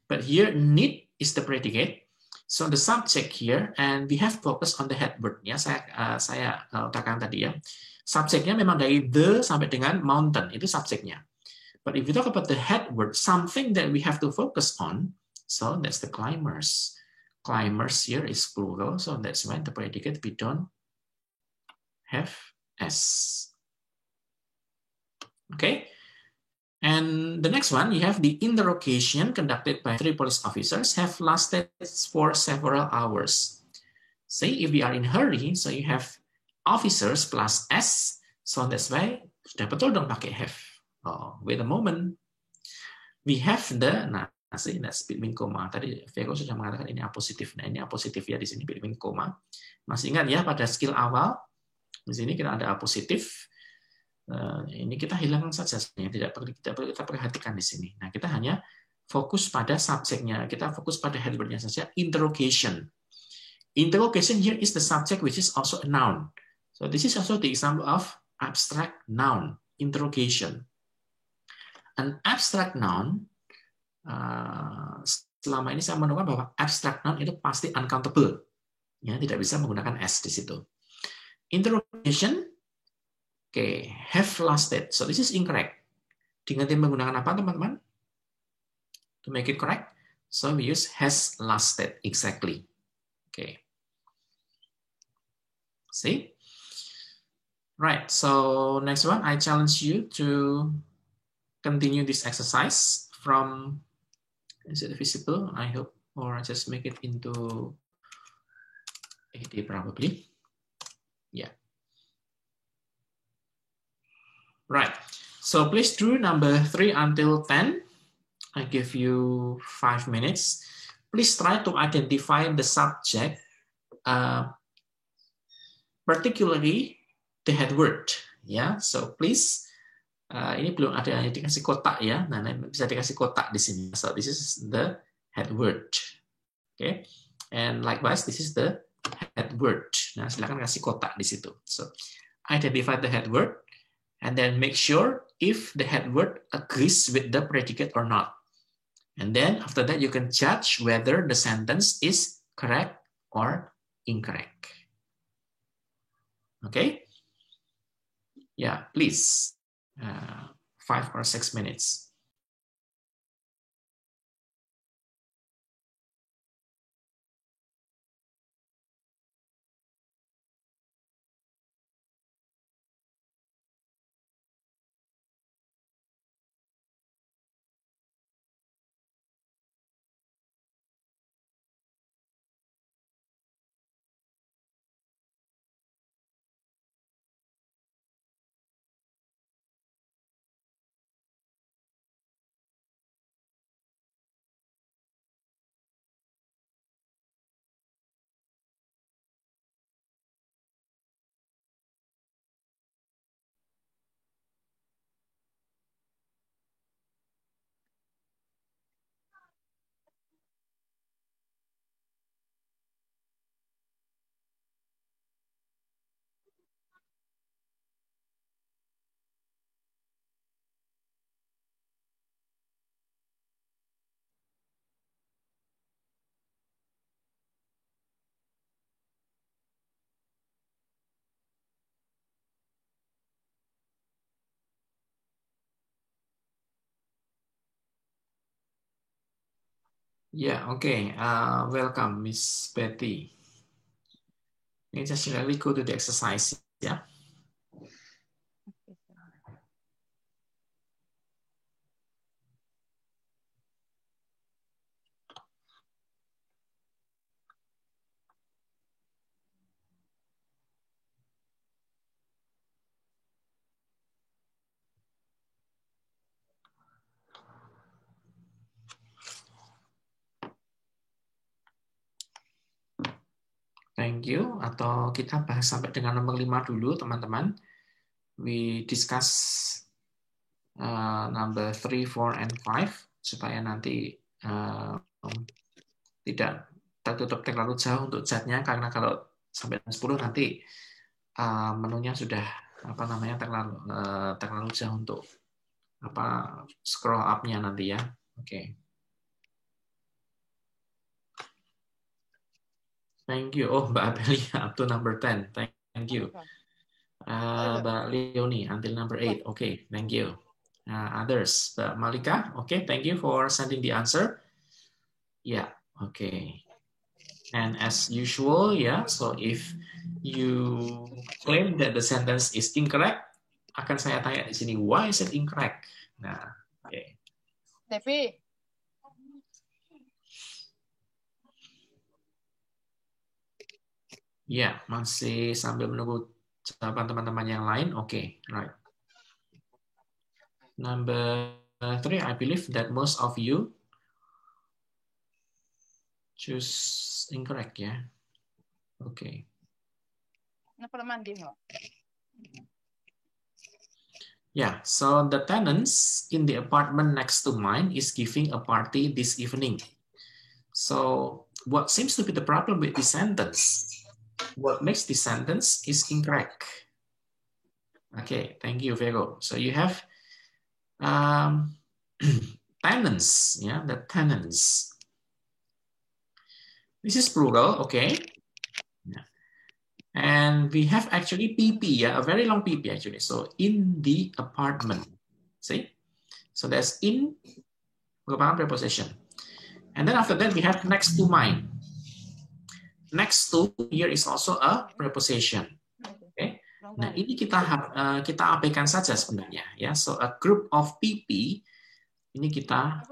[SPEAKER 1] But here need is the predicate. So the subject here, and we have focus on the head word. Ya, saya utarakan tadi ya. Subjeknya memang dari the sampai dengan mountain, itu subjeknya. But if you talk about the head word, something that we have to focus on, so that's the climbers. Climbers here is plural, so that's why the predicate we don't have S. Okay. And the next one, you have the interrogation conducted by 3 police officers have lasted for several hours. Say if we are in hurry, so you have officers plus S, so that's why sudah betul dong pakai have. Oh, wait a moment. We have the, that's between comma. Tadi Vego sudah mengatakan ini apositif. Nah, ini apositif ya di sini between comma. Masih ingat ya pada skill awal di sini kita ada apositif. Ini kita hilangkan saja, tidak perlu kita perhatikan di sini. Nah, kita hanya fokus pada subjeknya, kita fokus pada head word-nya saja. Interrogation. Interrogation here is the subject, which is also a noun. So this is also the example of abstract noun. Interrogation. An abstract noun. Selama ini saya menemukan bahwa abstract noun itu pasti uncountable, ya, tidak bisa menggunakan s di situ. Interrogation. Okay, have lasted. So this is incorrect. Diganti menggunakan apa, teman-teman? To make it correct, so we use has lasted. Exactly. Okay. See? Right, so next one, I challenge you to continue this exercise from, is it visible? I hope, or I just make it into AD probably. Yeah. Right, so please do number 3 until 10. I give you 5 minutes. Please try to identify the subject, particularly the head word. Ya, so please, ini belum ada yang dikasih kotak ya. Nah, bisa dikasih kotak di sini. So this is the head word. Okay, and likewise this is the head word. Nah, silakan kasih kotak di situ. So identify the head word. And then make sure if the head word agrees with the predicate or not. And then after that, you can judge whether the sentence is correct or incorrect. Okay? Yeah, please. 5 or 6 minutes. Yeah, okay. Welcome, Miss Betty. You just really go to the exercise. Yeah. Thank you. Atau kita bahas sampai dengan nomor 5 dulu, teman-teman. We discuss number 3, 4, and 5 supaya nanti tidak tertutup terlalu jauh untuk chatnya, karena kalau sampai 10 nanti menunya sudah terlalu jauh untuk scroll up-nya nanti ya. Oke. Thank you. Oh, Mbak Abelia up to number 10. Thank you. Mbak Leonie until number 8. Okay, thank you. Others, Mbak Malika. Okay, thank you for sending the answer. Yeah, okay. And as usual, yeah, so if you claim that the sentence is incorrect, akan saya tanya di sini, why is it incorrect? Nah, oke. Okay.
[SPEAKER 2] Tapi
[SPEAKER 1] ya, masih sambil menunggu jawaban teman-teman yang lain. Oke, okay, right. Number 3, I believe that most of you choose incorrect, ya. Oke.
[SPEAKER 2] Okay.
[SPEAKER 1] Yeah, so the tenants in the apartment next to mine is giving a party this evening. So what seems to be the problem with this sentence? What makes this sentence is incorrect. Okay, thank you, Vero. So you have tenants, yeah, the tenants. This is plural, okay. Yeah. And we have actually PP, yeah, a very long PP actually. So in the apartment, see? So that's in merupakan preposition. And then after that we have next to mine. Next to here is also a preposition. Okay. Nah, ini kita abaikan saja sebenarnya ya. So a group of PP ini kita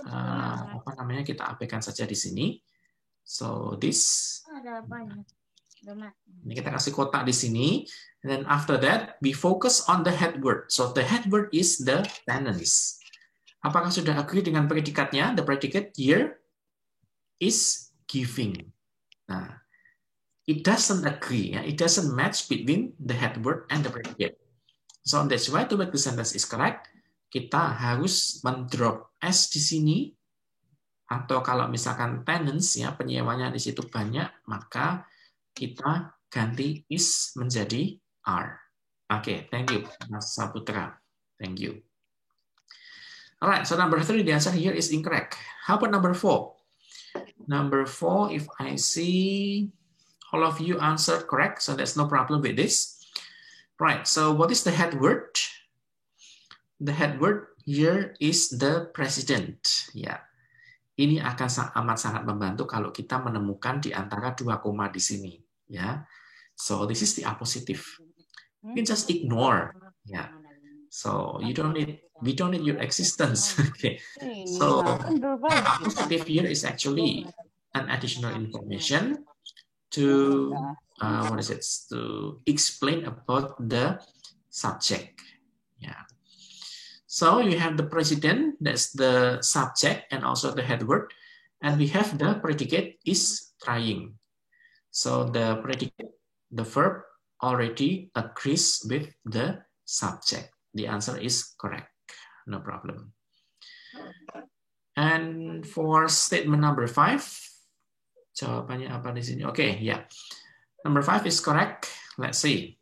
[SPEAKER 1] kita abaikan saja di sini. So this ini kita kasih kotak di sini. And then after that we focus on the head word. So the head word is the tenants. Apakah sudah agree dengan predikatnya? The predicate here is giving. Nah, it doesn't agree, it doesn't match between the head word and the predicate. So that's why to make the sentence is correct, kita harus mendrop s di sini, atau kalau misalkan tenants ya penyewanya di situ banyak, maka kita ganti is menjadi are. Okay, thank you, Mas Saputra. Thank you. Alright, so number 3, the answer here is incorrect. How about number 4? Number 4, if I see all of you answered correct, so there's no problem with this. Right, so what is the head word? The head word here is the president. Ya, ini akan amat sangat membantu kalau kita menemukan di antara 2 koma di sini. Ya, so this is the appositive. You can just ignore. Ya, so we don't need your existence. Okay, so appositive here is actually an additional information to to explain about the subject. Yeah. So you have the president, that's the subject and also the head word, and we have the predicate is trying. So the predicate, the verb already agrees with the subject. The answer is correct. No problem. And for statement number 5, jawabannya apa di sini? Okay, yeah. Number 5 is correct. Let's see.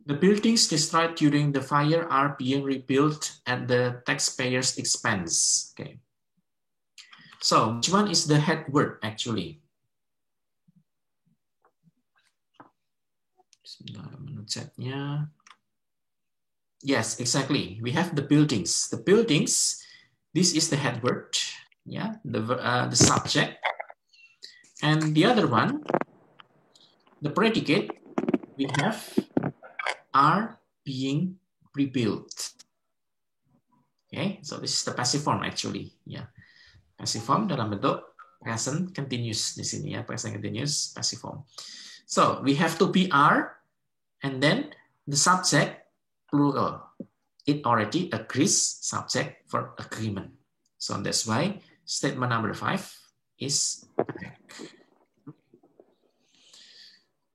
[SPEAKER 1] The buildings destroyed during the fire are being rebuilt at the taxpayers' expense. Okay. So which one is the head word actually? Yes, exactly. We have the buildings. The buildings, this is the head word. yeah, the subject, and the other one, the predicate, we have are being rebuilt. Okay, so this is the passive form actually, yeah. Passive form dalam bentuk present continuous di sini ya, present continuous passive form. So we have to be are, and then the subject plural. It already agrees subject for agreement. So that's why statement number 5 is correct.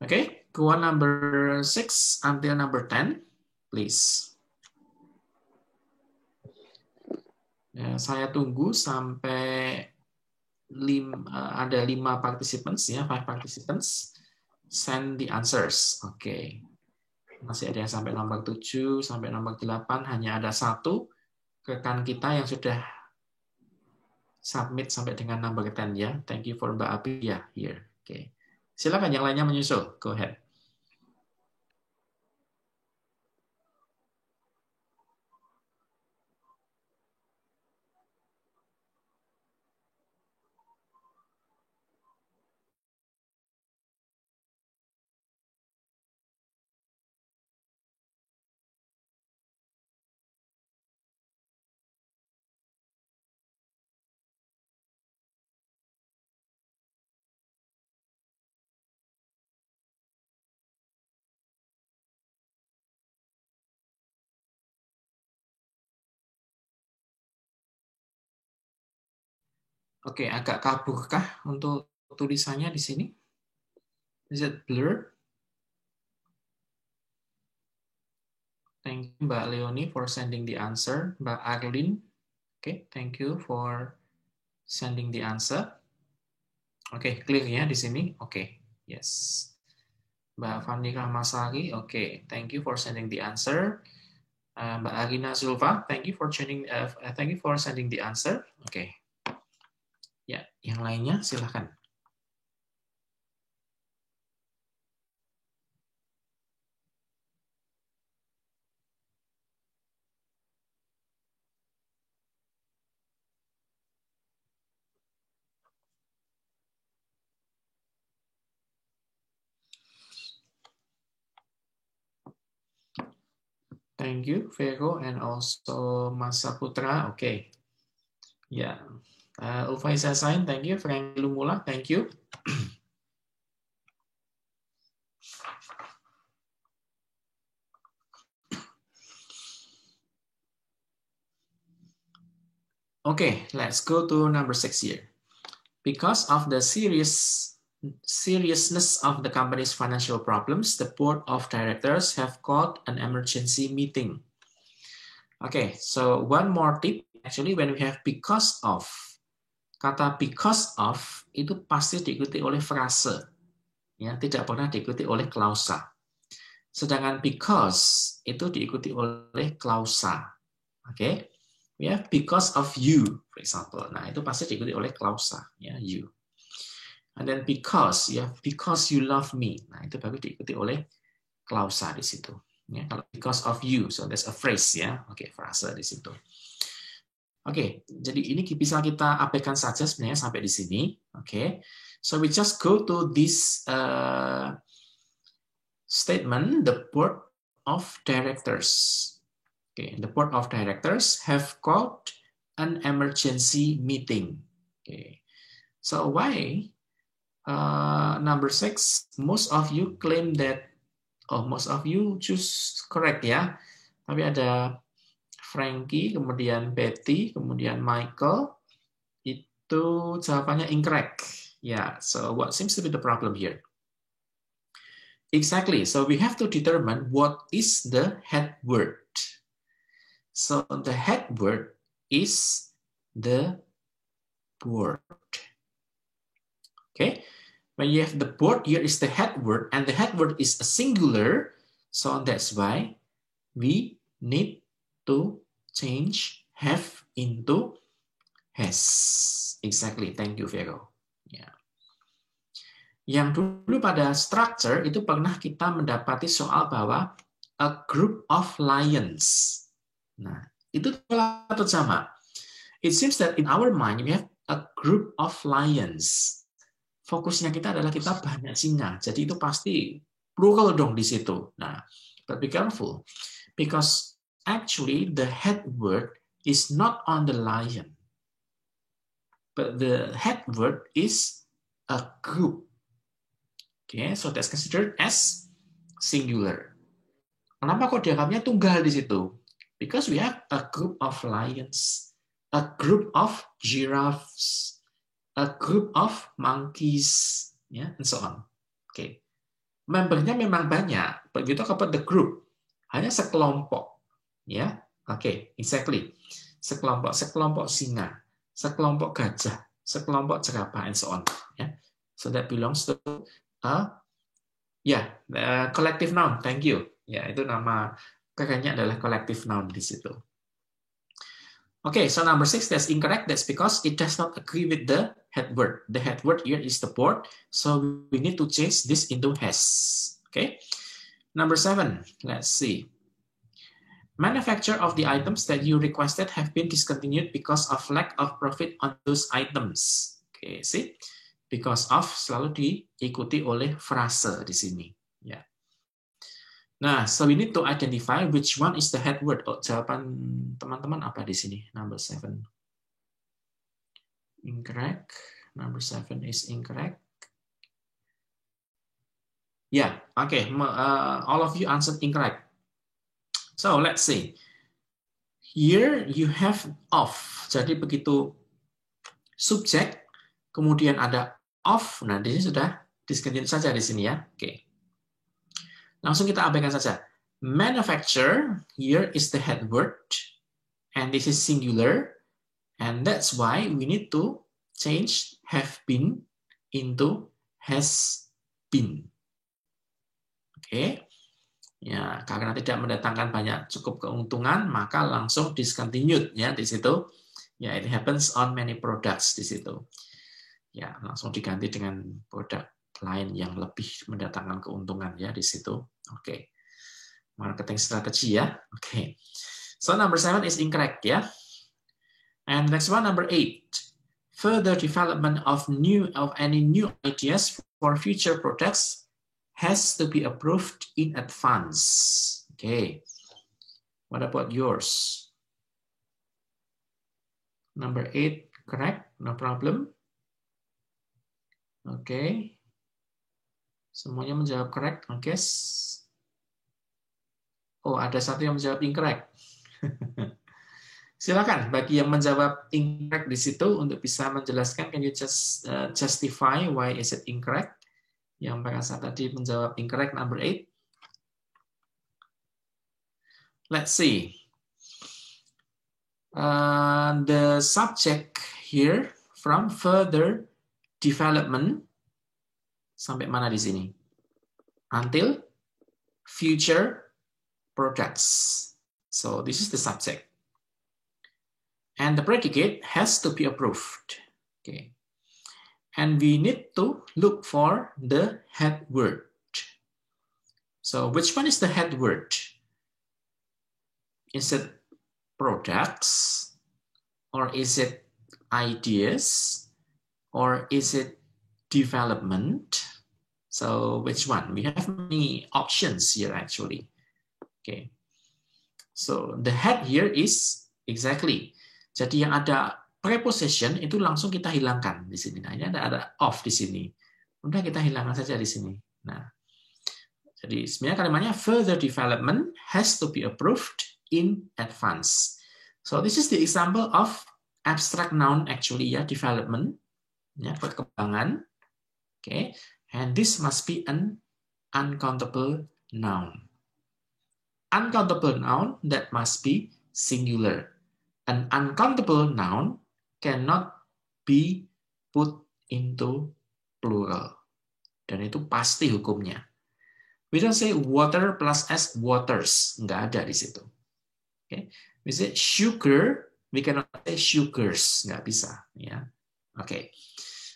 [SPEAKER 1] Okay, go on number 6 until number 10, please. Ya, saya tunggu sampai ada 5 participants ya, 5 participants send the answers. Oke. Masih ada yang sampai nomor 7, sampai nomor 8, hanya ada 1 rekan kita yang sudah submit sampai dengan nomor 10 ya. Thank you for Mbak Abi ya, here. Oke. Silakan yang lainnya menyusul. Go ahead. Oke, agak kaburkah untuk tulisannya di sini? Is it blur? Thank you Mbak Leonie for sending the answer. Mbak Arlene, okay, thank you for sending the answer. Oke, clear ya di sini? Oke, yes. Mbak Fandi Rahmasari, oke, thank you for sending the answer. Mbak Arina Zulfa, thank you for sending the answer. Oke. Ya, yang lainnya silahkan. Thank you, Vero, and also Mas Saputra. Oke. Ya. Ulfaisa Sain, thank you. Frank Lumula, thank you. Okay, let's go to number 6 here. Because of the seriousness of the company's financial problems, the board of directors have called an emergency meeting. Okay, so one more tip. Actually, when we have because of, kata because of itu pasti diikuti oleh frase, ya, tidak pernah diikuti oleh klausa. Sedangkan because itu diikuti oleh klausa. Okay, we have because of you, for example. Nah, itu pasti diikuti oleh klausa, ya, you. And then because, ya, because you love me. Nah, itu baru diikuti oleh klausa di situ. Ya, kalau because of you, so that's a phrase, ya. Oke, frase di situ. Oke, jadi ini bisa kita abaikan saja sebenarnya sampai di sini. Oke, so we just go to this statement, the board of directors. Okay, the board of directors have called an emergency meeting. Okay, so why number 6? Most of you claim that, most of you choose correct ya. Tapi ada Frankie, kemudian Betty, kemudian Michael, itu jawabannya incorrect. Yeah, so what seems to be the problem here? Exactly, so we have to determine what is the head word. So the head word is the board. Okay, when you have the board, here is the head word, and the head word is a singular, so that's why we need to change have into has. Exactly, thank you Vero. Yeah. Yang dulu pada structure itu pernah kita mendapati soal bahwa a group of lions. Nah, itu atau sama. It seems that in our mind we have a group of lions. Fokusnya kita adalah kita banyak singa. Jadi itu pasti plural dong di situ. Nah, but be careful. Because actually the head word is not on the lion. But the head word is a group. Okay, so that's considered as singular. Kenapa kok dianggapnya tunggal di situ? Because we have a group of lions, a group of giraffes, a group of monkeys, ya, and so on. Okay. Membernya memang banyak, but we talk about the group. Hanya sekelompok, ya. Okay, exactly. Sekelompok singa, sekelompok gajah, sekelompok jerapah, and so on. Ya. So that belongs to collective noun. Thank you. Ya, itu nama kerennya adalah collective noun di situ. Okay, so number 6, that's incorrect. That's because it does not agree with the head word. The head word here is the board, so we need to change this into has. Okay. Number 7, let's see. Manufacture of the items that you requested have been discontinued because of lack of profit on those items. Okay, see? Because of selalu diikuti oleh frase di sini. Ya. Nah, so we need to identify which one is the head word. Oh, jawaban teman-teman apa di sini? Number 7. Incorrect. Number 7 is incorrect. Yeah, okay. All of you answered incorrect. So, let's see. Here you have of. Jadi begitu subjek, kemudian ada of. Nah, di sini sudah discontinued saja di sini ya. Oke. Langsung kita abaikan saja. Manufacture, here is the head word, and this is singular, and that's why we need to change have been into has been. Oke. Ya, karena tidak mendatangkan banyak cukup keuntungan, maka langsung discontinued ya di situ. Ya, it happens on many products di situ. Ya, langsung diganti dengan produk lain yang lebih mendatangkan keuntungan ya di situ. Oke. Marketing strategi ya. Oke. So number 7 is incorrect ya. And next one, number 8. Further development of any new ideas for future products has to be approved in advance. Okay. What about yours? Number 8 correct, no problem. Okay. Semuanya menjawab correct, oke. Oh, ada satu yang menjawab incorrect. Silakan bagi yang menjawab incorrect di situ untuk bisa menjelaskan, can you just justify why is it incorrect? Yang pada saat tadi menjawab incorrect, number 8. Let's see. The subject here from further development sampai mana di sini? Until future products. So this is the subject. And the predicate has to be approved. Okay. And we need to look for the head word. So which one is the head word? Is it products? Or is it ideas? Or is it development? So which one? We have many options here actually. Okay. So the head here is exactly. Jadi yang ada preposition itu langsung kita hilangkan di sini. Nah, ini ada of di sini. Udah kita hilangkan saja di sini. Nah, jadi sebenarnya kalimatnya further development has to be approved in advance. So this is the example of abstract noun actually ya, development, ya, perkembangan. Okay. And this must be an uncountable noun. Uncountable noun that must be singular. An uncountable noun cannot be put into plural. Dan itu pasti hukumnya. We don't say water plus s, waters. Nggak ada di situ. Okay. We say sugar, we cannot say sugars. Nggak bisa. Ya. Okay.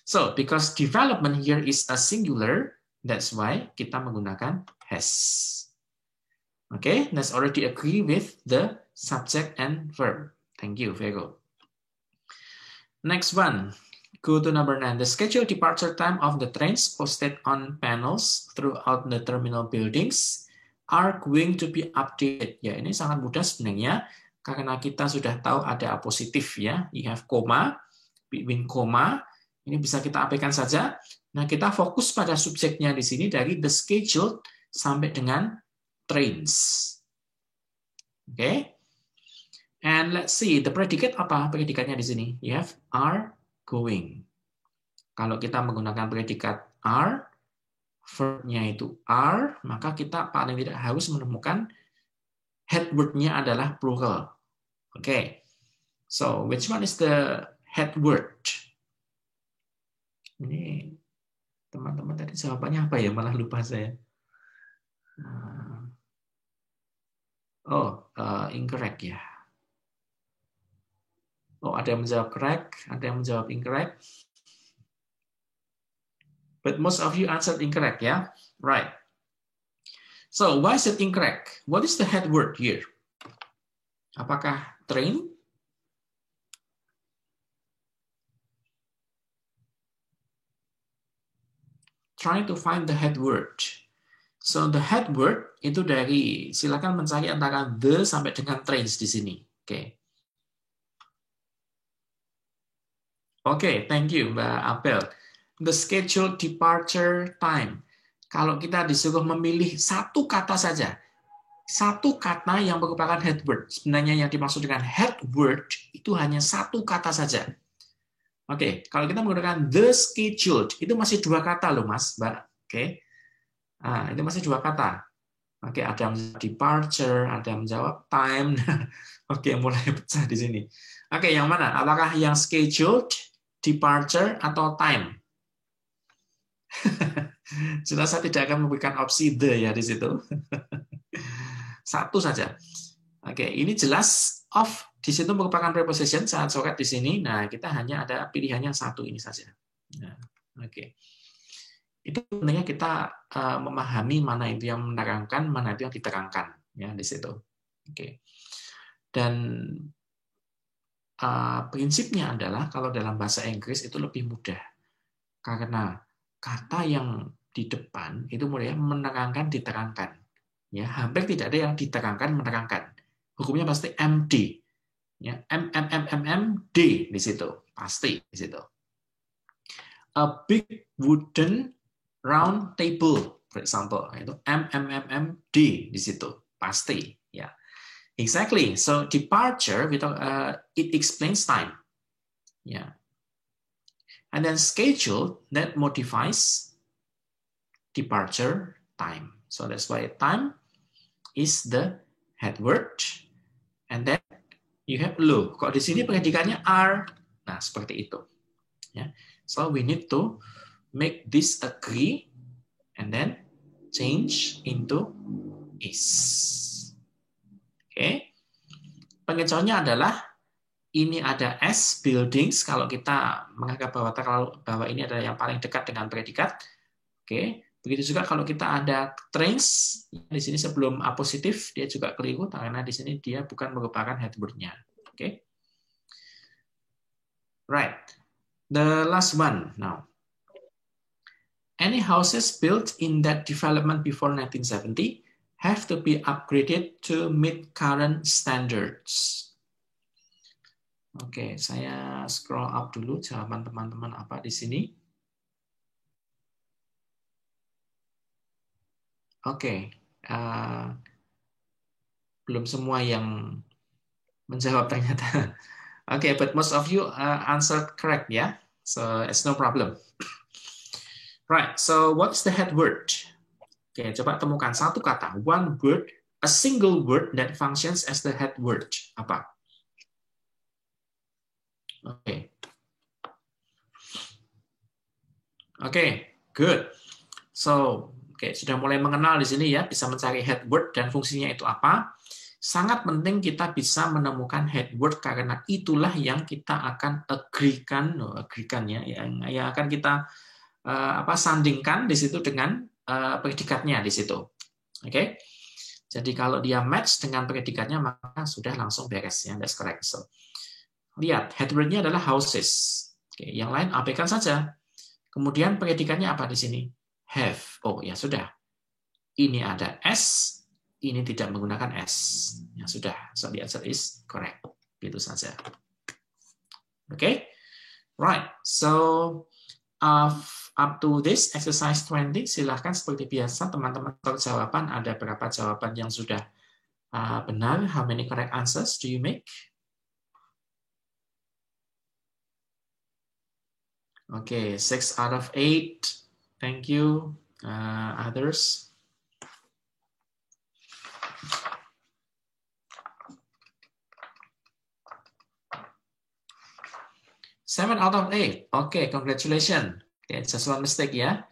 [SPEAKER 1] So, because development here is a singular, that's why kita menggunakan has. Okay, let's already agree with the subject and verb. Thank you, very good. Next one, Go to number 9. The scheduled departure time of the trains posted on panels throughout the terminal buildings are going to be updated. Ya, ini sangat mudah sebenarnya karena kita sudah tahu ada apositif ya. You have comma, between comma. Ini bisa kita abaikan saja. Nah, kita fokus pada subjeknya di sini dari the scheduled sampai dengan trains. Oke. Okay? And let's see, the predicate apa predikatnya di sini? You have are going. Kalau kita menggunakan predikat are, verb-nya itu are, maka kita paling tidak harus menemukan head word-nya adalah plural. Oke. Okay. So, which one is the head word? Ini teman-teman tadi jawabannya apa ya? Malah lupa saya. Incorrect ya. Oh, ada yang menjawab correct, ada yang menjawab incorrect. But most of you answered incorrect, yeah? Right. So, why is it incorrect? What is the head word here? Apakah train? Try to find the head word. So, the head word itu dari, silakan mencari antara the sampai dengan trains di sini. Oke. Oke, thank you, Mbak Apel. The scheduled departure time. Kalau kita disuruh memilih satu kata saja, satu kata yang merupakan head word. Sebenarnya yang dimaksud dengan head word itu hanya satu kata saja. Oke, kalau kita menggunakan the scheduled, itu masih dua kata loh, Mas, Mbak. Oke, itu masih dua kata. Oke, ada yang menjawab departure, ada yang menjawab time. Oke, mulai pecah di sini. Oke, yang mana? Apakah yang scheduled, departure, atau time? Jelas saya tidak akan memberikan opsi the ya di situ. Satu saja. Oke, ini jelas of di situ merupakan preposition, sangat coret di sini. Nah, kita hanya ada pilihannya satu ini saja. Nah, oke. Itu sebenarnya kita memahami mana itu yang menerangkan, mana itu yang diterangkan ya di situ. Oke. Dan prinsipnya adalah kalau dalam bahasa Inggris itu lebih mudah. Karena kata yang di depan itu mulai menerangkan, diterangkan. Ya, hampir tidak ada yang diterangkan, menerangkan. Hukumnya pasti MD. Ya, D di situ, pasti di situ. A big wooden round table, for example, itu D di situ, pasti. Ya, exactly. So departure, it explains time. Ya. And then schedule that modifies departure time. So that's why time is the head word. And then you have lo. Kok di sini predikannya are. Nah, seperti itu. Ya. So we need to make this agree and then change into is. Oke. Pengecualiannya adalah ini ada S, buildings, kalau kita menganggap bahwa ini adalah yang paling dekat dengan predikat. Oke, begitu juga kalau kita ada trains, di sini sebelum apositif, dia juga keliru, karena di sini dia bukan merupakan head word-nya. Oke. Right. The last one now. Any houses built in that development before 1970 have to be upgraded to meet current standards. Oke, saya scroll up dulu jawaban teman-teman apa di sini. Oke, belum semua yang menjawab ternyata. Oke, but most of you answered correct ya, so it's no problem. Right, so what's the head word? Oke, coba temukan satu kata, one word, a single word that functions as the head word. Apa? Oke, good. So, sudah mulai mengenal di sini ya, bisa mencari head word dan fungsinya itu apa. Sangat penting kita bisa menemukan head word karena itulah yang kita akan agree-kan ya, yang akan kita sandingkan di situ dengan predikatnya di situ. Oke. Jadi kalau dia match dengan predikatnya maka sudah langsung beres ya, that's correct. So, lihat, head word-nya adalah houses. Oke, yang lain abaikan saja. Kemudian predikannya apa di sini? Have. Oh, ya sudah. Ini ada S, ini tidak menggunakan S. Ya sudah, so the answer is correct. Gitu saja. Oke? Right. So, up to this exercise 20, silahkan seperti biasa teman-teman tahu jawaban. Ada berapa jawaban yang sudah benar? How many correct answers do you make? Okay, 6 out of 8. Thank you. Others? Seven out of 8. Okay, congratulations. Okay, just one mistake ya.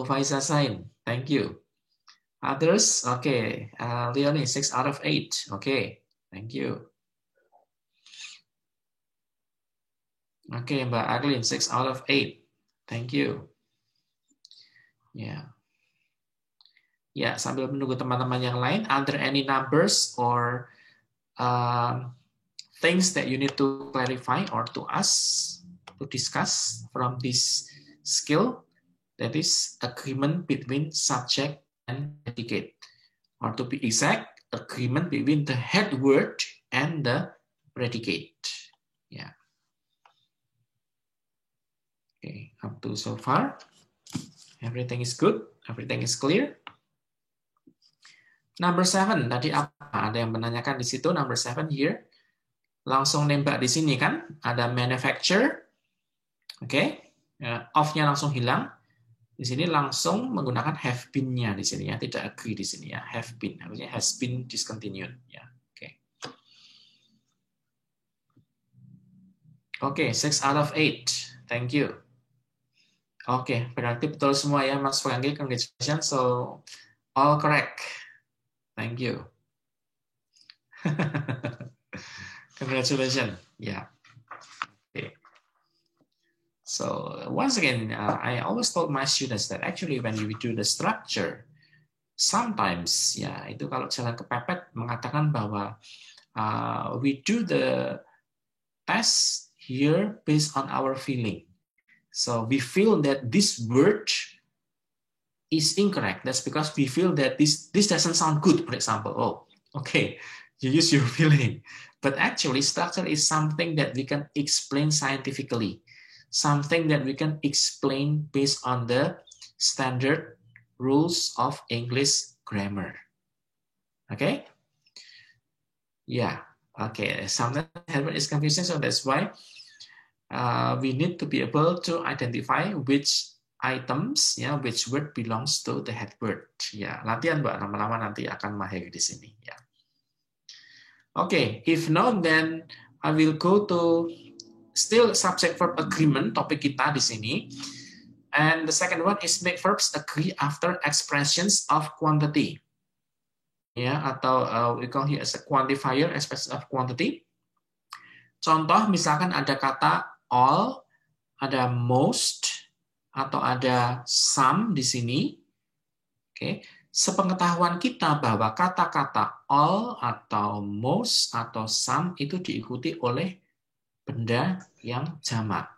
[SPEAKER 1] Faiza Sain, thank you. Others? Okay, Leonie, 6 out of 8. Okay, thank you. Okay, Mbak Arlene, 6 out of 8. Thank you. Yeah. Ya, sambil menunggu teman-teman yang lain, are there any numbers or things that you need to clarify or to ask, to discuss from this skill? That is agreement between subject and predicate. Or to be exact, agreement between the head word and the predicate. Yeah. Okay, up to so far. Everything is good. Everything is clear. Number 7, tadi apa? Ada yang menanyakan di situ, number 7 here. Langsung nembak di sini kan? Ada manufacture. Oke. Off-nya langsung hilang. Di sini langsung menggunakan have been-nya di sini ya, tidak agree di sini ya. Have been, harusnya has been discontinued ya. Oke. Oke, 6 out of 8. Thank you. Oke, berarti betul semua ya Mas Franky, congratulations. So all correct. Thank you. Congratulations. Yeah. Okay. So once again, I always told my students that actually when we do the structure, sometimes ya itu kalau jalan kepepet mengatakan bahwa we do the test here based on our feeling. So we feel that this word is incorrect. That's because we feel that this doesn't sound good, for example. Oh, okay, you use your feeling. But actually, structure is something that we can explain scientifically. Something that we can explain based on the standard rules of English grammar. Okay? Yeah. Okay. Sometimes headword is confusing, so that's why we need to be able to identify which items, ya, which word belongs to the head word. Ya, latihan Mbak, lama-lama nanti akan mahir di sini. Ya. Oke, if not, then I will go to still subject verb agreement, topik kita di sini. And the second one is make verbs agree after expressions of quantity. Ya, atau we call here as a quantifier, expression of quantity. Contoh, misalkan ada kata all, ada most, atau ada some di sini. Oke, sepengetahuan kita bahwa kata-kata all atau most atau some itu diikuti oleh benda yang jamak.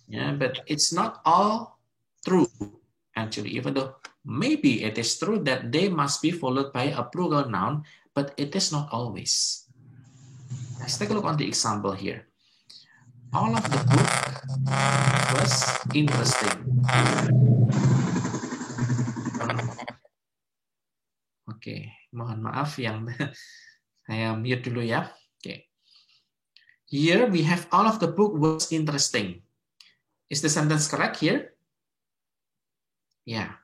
[SPEAKER 1] Yeah, but it's not all true actually, even though maybe it is true that they must be followed by a plural noun, but it is not always. Let's take a look on the example here. All of the book was interesting. Oke, mohon maaf yang saya mute dulu ya. Oke. Here we have all of the book was interesting. Is the sentence correct here? Yeah.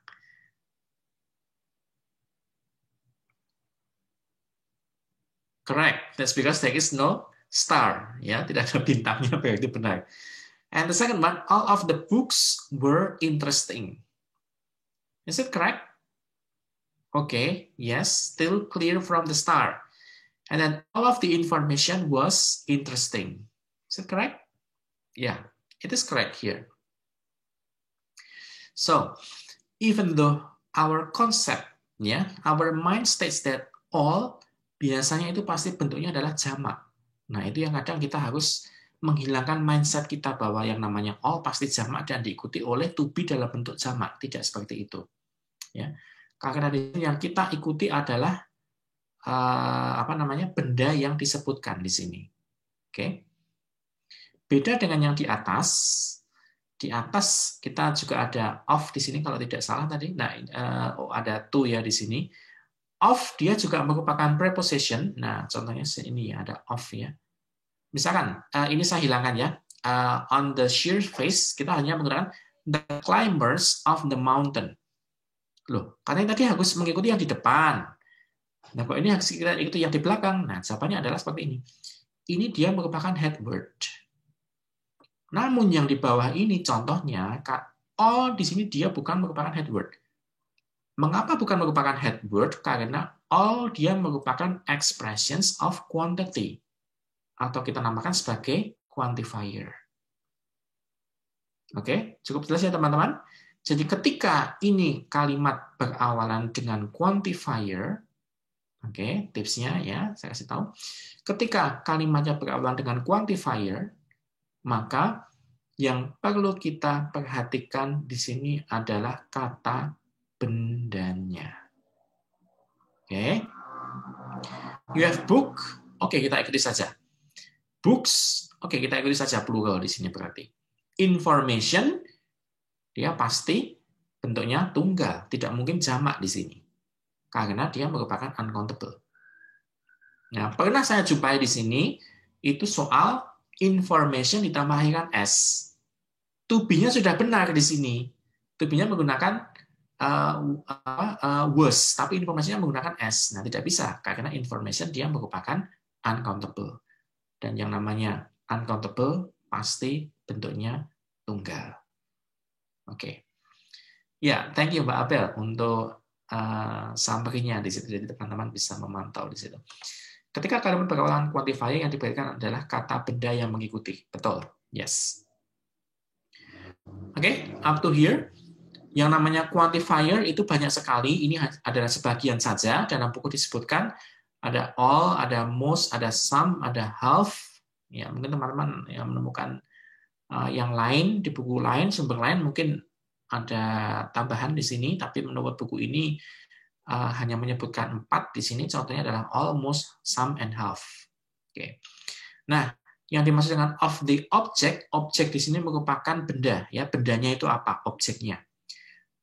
[SPEAKER 1] Correct. That's because there is no star. Ya, tidak ada bintangnya, berarti benar. And the second one, all of the books were interesting. Is it correct? Okay, yes, still clear from the start. And then all of the information was interesting. Is it correct? Yeah, it is correct here. So, even though our concept, ya, our mind states that all biasanya itu pasti bentuknya adalah jamak. Nah, itu yang kadang kita harus menghilangkan mindset kita bahwa yang namanya all pasti jamak dan diikuti oleh to be dalam bentuk jamak. Tidak seperti itu. Ya. Karena yang kita ikuti adalah benda yang disebutkan di sini. Oke. Beda dengan yang di atas. Di atas kita juga ada of di sini kalau tidak salah tadi. Nah, ada to ya di sini. Of dia juga merupakan preposition. Nah, contohnya ini ya, ada of ya. Misalkan ini saya hilangkan ya. On the sheer face kita hanya menggunakan the climbers of the mountain. Loh, karena tadi harus mengikuti yang di depan. Nah, kok ini harus kita ikuti yang di belakang. Nah, jawabannya adalah seperti ini. Ini dia merupakan head word. Namun yang di bawah ini contohnya, all di sini dia bukan merupakan head word. Mengapa bukan merupakan head word? Karena all dia merupakan expressions of quantity. Atau kita namakan sebagai quantifier. Oke, cukup jelas ya teman-teman? Jadi ketika ini kalimat berawalan dengan quantifier, oke, tipsnya ya, saya kasih tahu. Ketika kalimatnya berawalan dengan quantifier, maka yang perlu kita perhatikan di sini adalah kata bendanya. Oke. You have book. Oke, kita ikuti saja. Books. Oke, kita ikuti saja plural di sini berarti. Information, dia pasti bentuknya tunggal, tidak mungkin jamak di sini. Karena dia merupakan uncountable. Nah, pernah saya jumpai di sini, itu soal information ditambahkan S. To be-nya sudah benar di sini. To be-nya menggunakan was, tapi informasinya menggunakan S. Nah, tidak bisa, karena information dia merupakan uncountable. Dan yang namanya uncountable pasti bentuknya tunggal. Oke. Ya, thank you Mbak Abel untuk summary-nya di situ. Jadi teman-teman bisa memantau di situ. Ketika kalimat berawalan quantifier yang diberikan adalah kata benda yang mengikuti. Betul. Yes. Oke, up to here. Yang namanya quantifier itu banyak sekali. Ini adalah sebagian saja. Dalam buku disebutkan ada all, ada most, ada some, ada half. Ya, mungkin teman-teman yang menemukan yang lain di buku lain, sumber lain mungkin ada tambahan di sini. Tapi menurut buku ini hanya menyebutkan 4 di sini. Contohnya adalah all, most, some, and half. Oke. Nah, yang dimaksud dengan of the object, objek di sini merupakan benda. Ya, bendanya itu apa? Objeknya.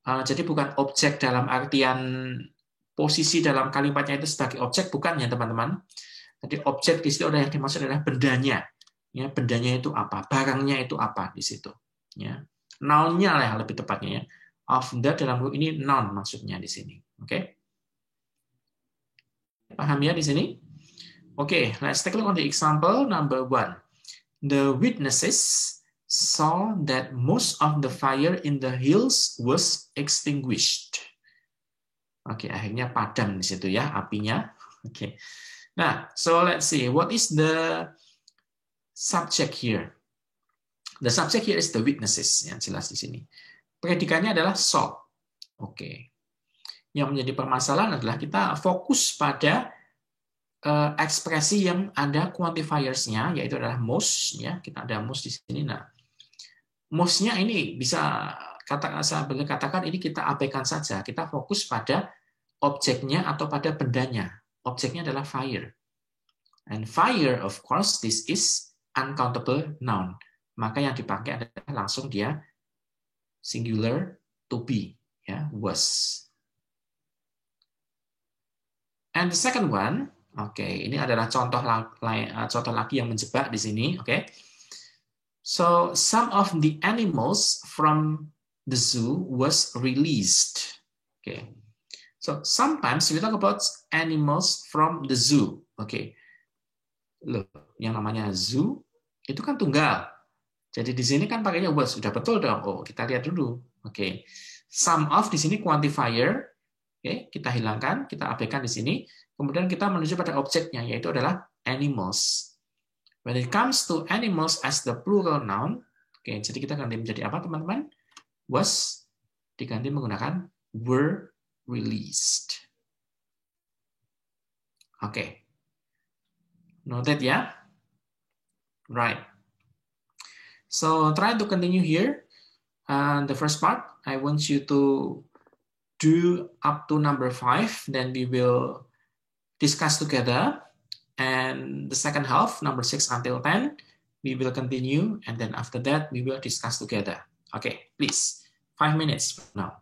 [SPEAKER 1] Jadi bukan objek dalam artian posisi dalam kalimatnya itu sebagai objek, bukan ya teman-teman. Jadi objek di situ yang dimaksud adalah bendanya. Ya, bendanya itu apa? Barangnya itu apa di situ? Ya, noun-nya lah lebih tepatnya ya. Of the dalam buku ini noun maksudnya di sini. Oke? Paham ya di sini? Oke, let's take a look on the example number 1. The witnesses saw that most of the fire in the hills was extinguished. Oke, akhirnya padam di situ ya apinya. Oke. Nah, so let's see what is the subject here. The subject here is the witnesses, yang jelas di sini. Predikannya adalah saw. Oke. Yang menjadi permasalahan adalah kita fokus pada ekspresi yang ada quantifiers-nya, yaitu adalah most, ya kita ada most di sini. Nah, most-nya ini bisa katakan ini kita abaikan saja. Kita fokus pada objeknya atau pada bendanya. Objeknya adalah fire. And fire, of course, this is uncountable noun. Maka yang dipakai adalah langsung dia singular to be, ya was. And the second one. Oke, ini adalah contoh lagi yang menjebak di sini. Oke, so some of the animals from the zoo was released. Oke, so sometimes we talk about animals from the zoo. Oke, loh, yang namanya zoo itu kan tunggal. Jadi di sini kan pakainya was, sudah betul dong. Oh, kita lihat dulu. Oke, some of di sini quantifier. Oke, kita hilangkan, kita abaikan di sini. Kemudian kita menuju pada objeknya, yaitu adalah animals. When it comes to animals as the plural noun, oke, jadi kita ganti menjadi apa, teman-teman? Was diganti menggunakan were released. Oke. Noted ya? Right. So try to continue here. The first part, I want you to do up to number 5, then we will discuss together. And the second half, number 6 until 10, we will continue. And then after that, we will discuss together. Okay, please, 5 minutes from now.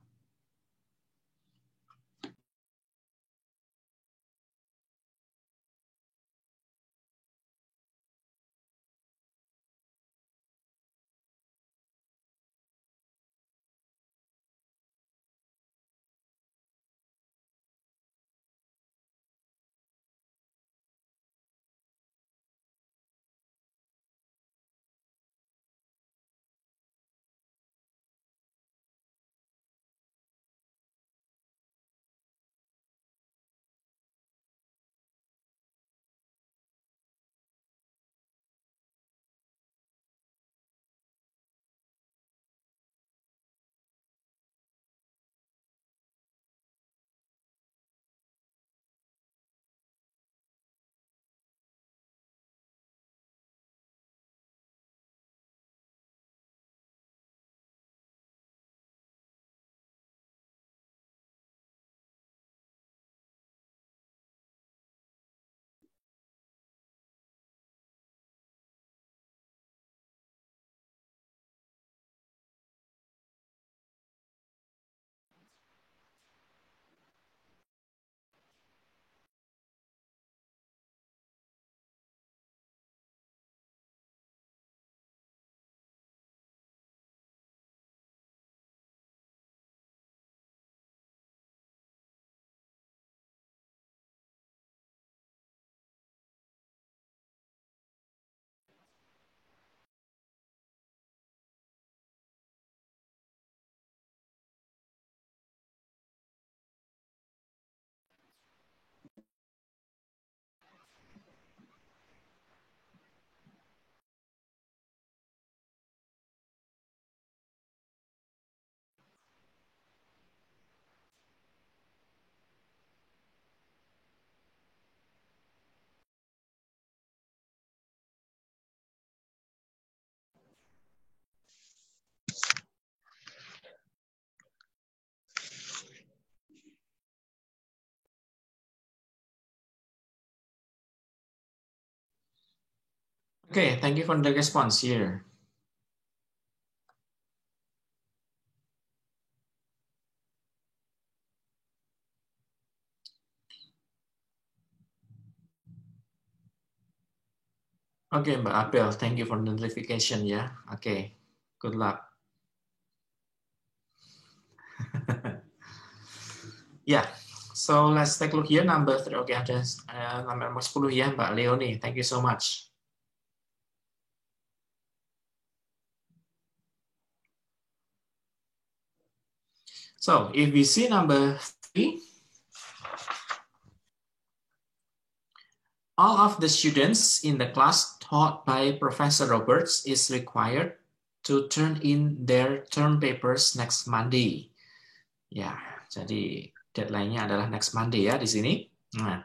[SPEAKER 1] Okay, thank you for the response here. Okay, Mbak Abel, thank you for the notification ya. Okay, good luck. Yeah, so let's take a look here, number 3. Oke, ada nomor 10 ya, Mbak Leonie. Thank you so much. So, if we see number 3, all of the students in the class taught by Professor Roberts is required to turn in their term papers next Monday. Ya, jadi deadline-nya adalah next Monday ya di sini. Nah,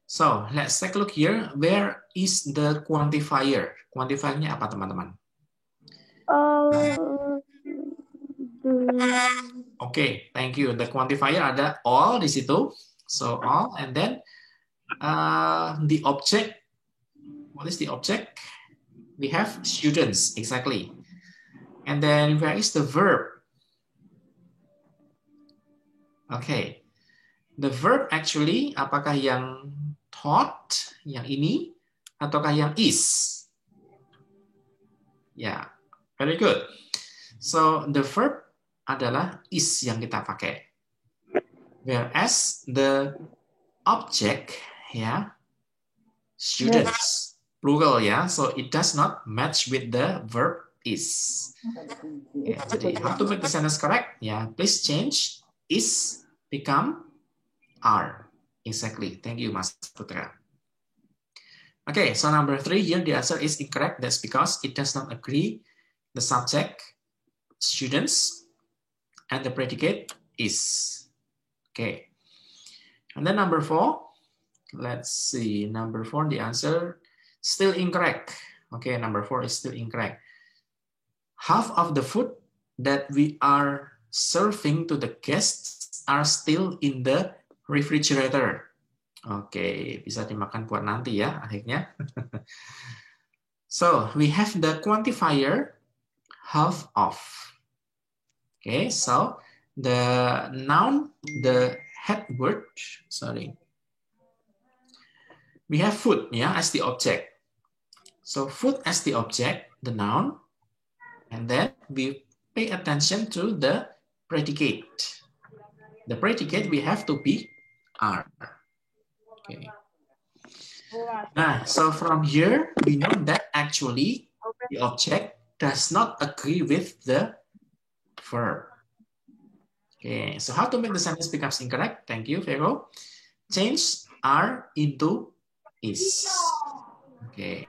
[SPEAKER 1] so let's take a look here. Where is the quantifier? Quantifier-nya apa teman-teman? Okay, thank you. The quantifier ada all di situ. So all, and then the object. What is the object? We have students, exactly. And then where is the verb? Okay, the verb actually apakah yang taught, yang ini, ataukah yang is? Yeah, very good. So the verb adalah is yang kita pakai. Whereas the object, ya, students, plural ya, so it does not match with the verb is. Okay, jadi how to make the sentence correct? Yeah, please change is become are. Exactly. Thank you, Mas Putra. Okay, so number 3 here, the answer is incorrect. That's because it does not agree the subject, students, and the predicate is. Okay. And then number 4, let's see. Number 4, the answer still incorrect. Okay, number 4 is still incorrect. half of the food that we are serving to the guests are still in the refrigerator. Oke, bisa dimakan buat nanti ya akhirnya. So, we have the quantifier half of. Okay, so the noun, the head word, sorry. We have food, yeah, as the object. So food as the object, the noun, and then we pay attention to the predicate. The predicate we have to be are. Okay. Nah, so from here we know that actually the object does not agree with the verb. Okay, so how to make the sentence becomes incorrect? Thank you, Vero. Change are into is. Oke.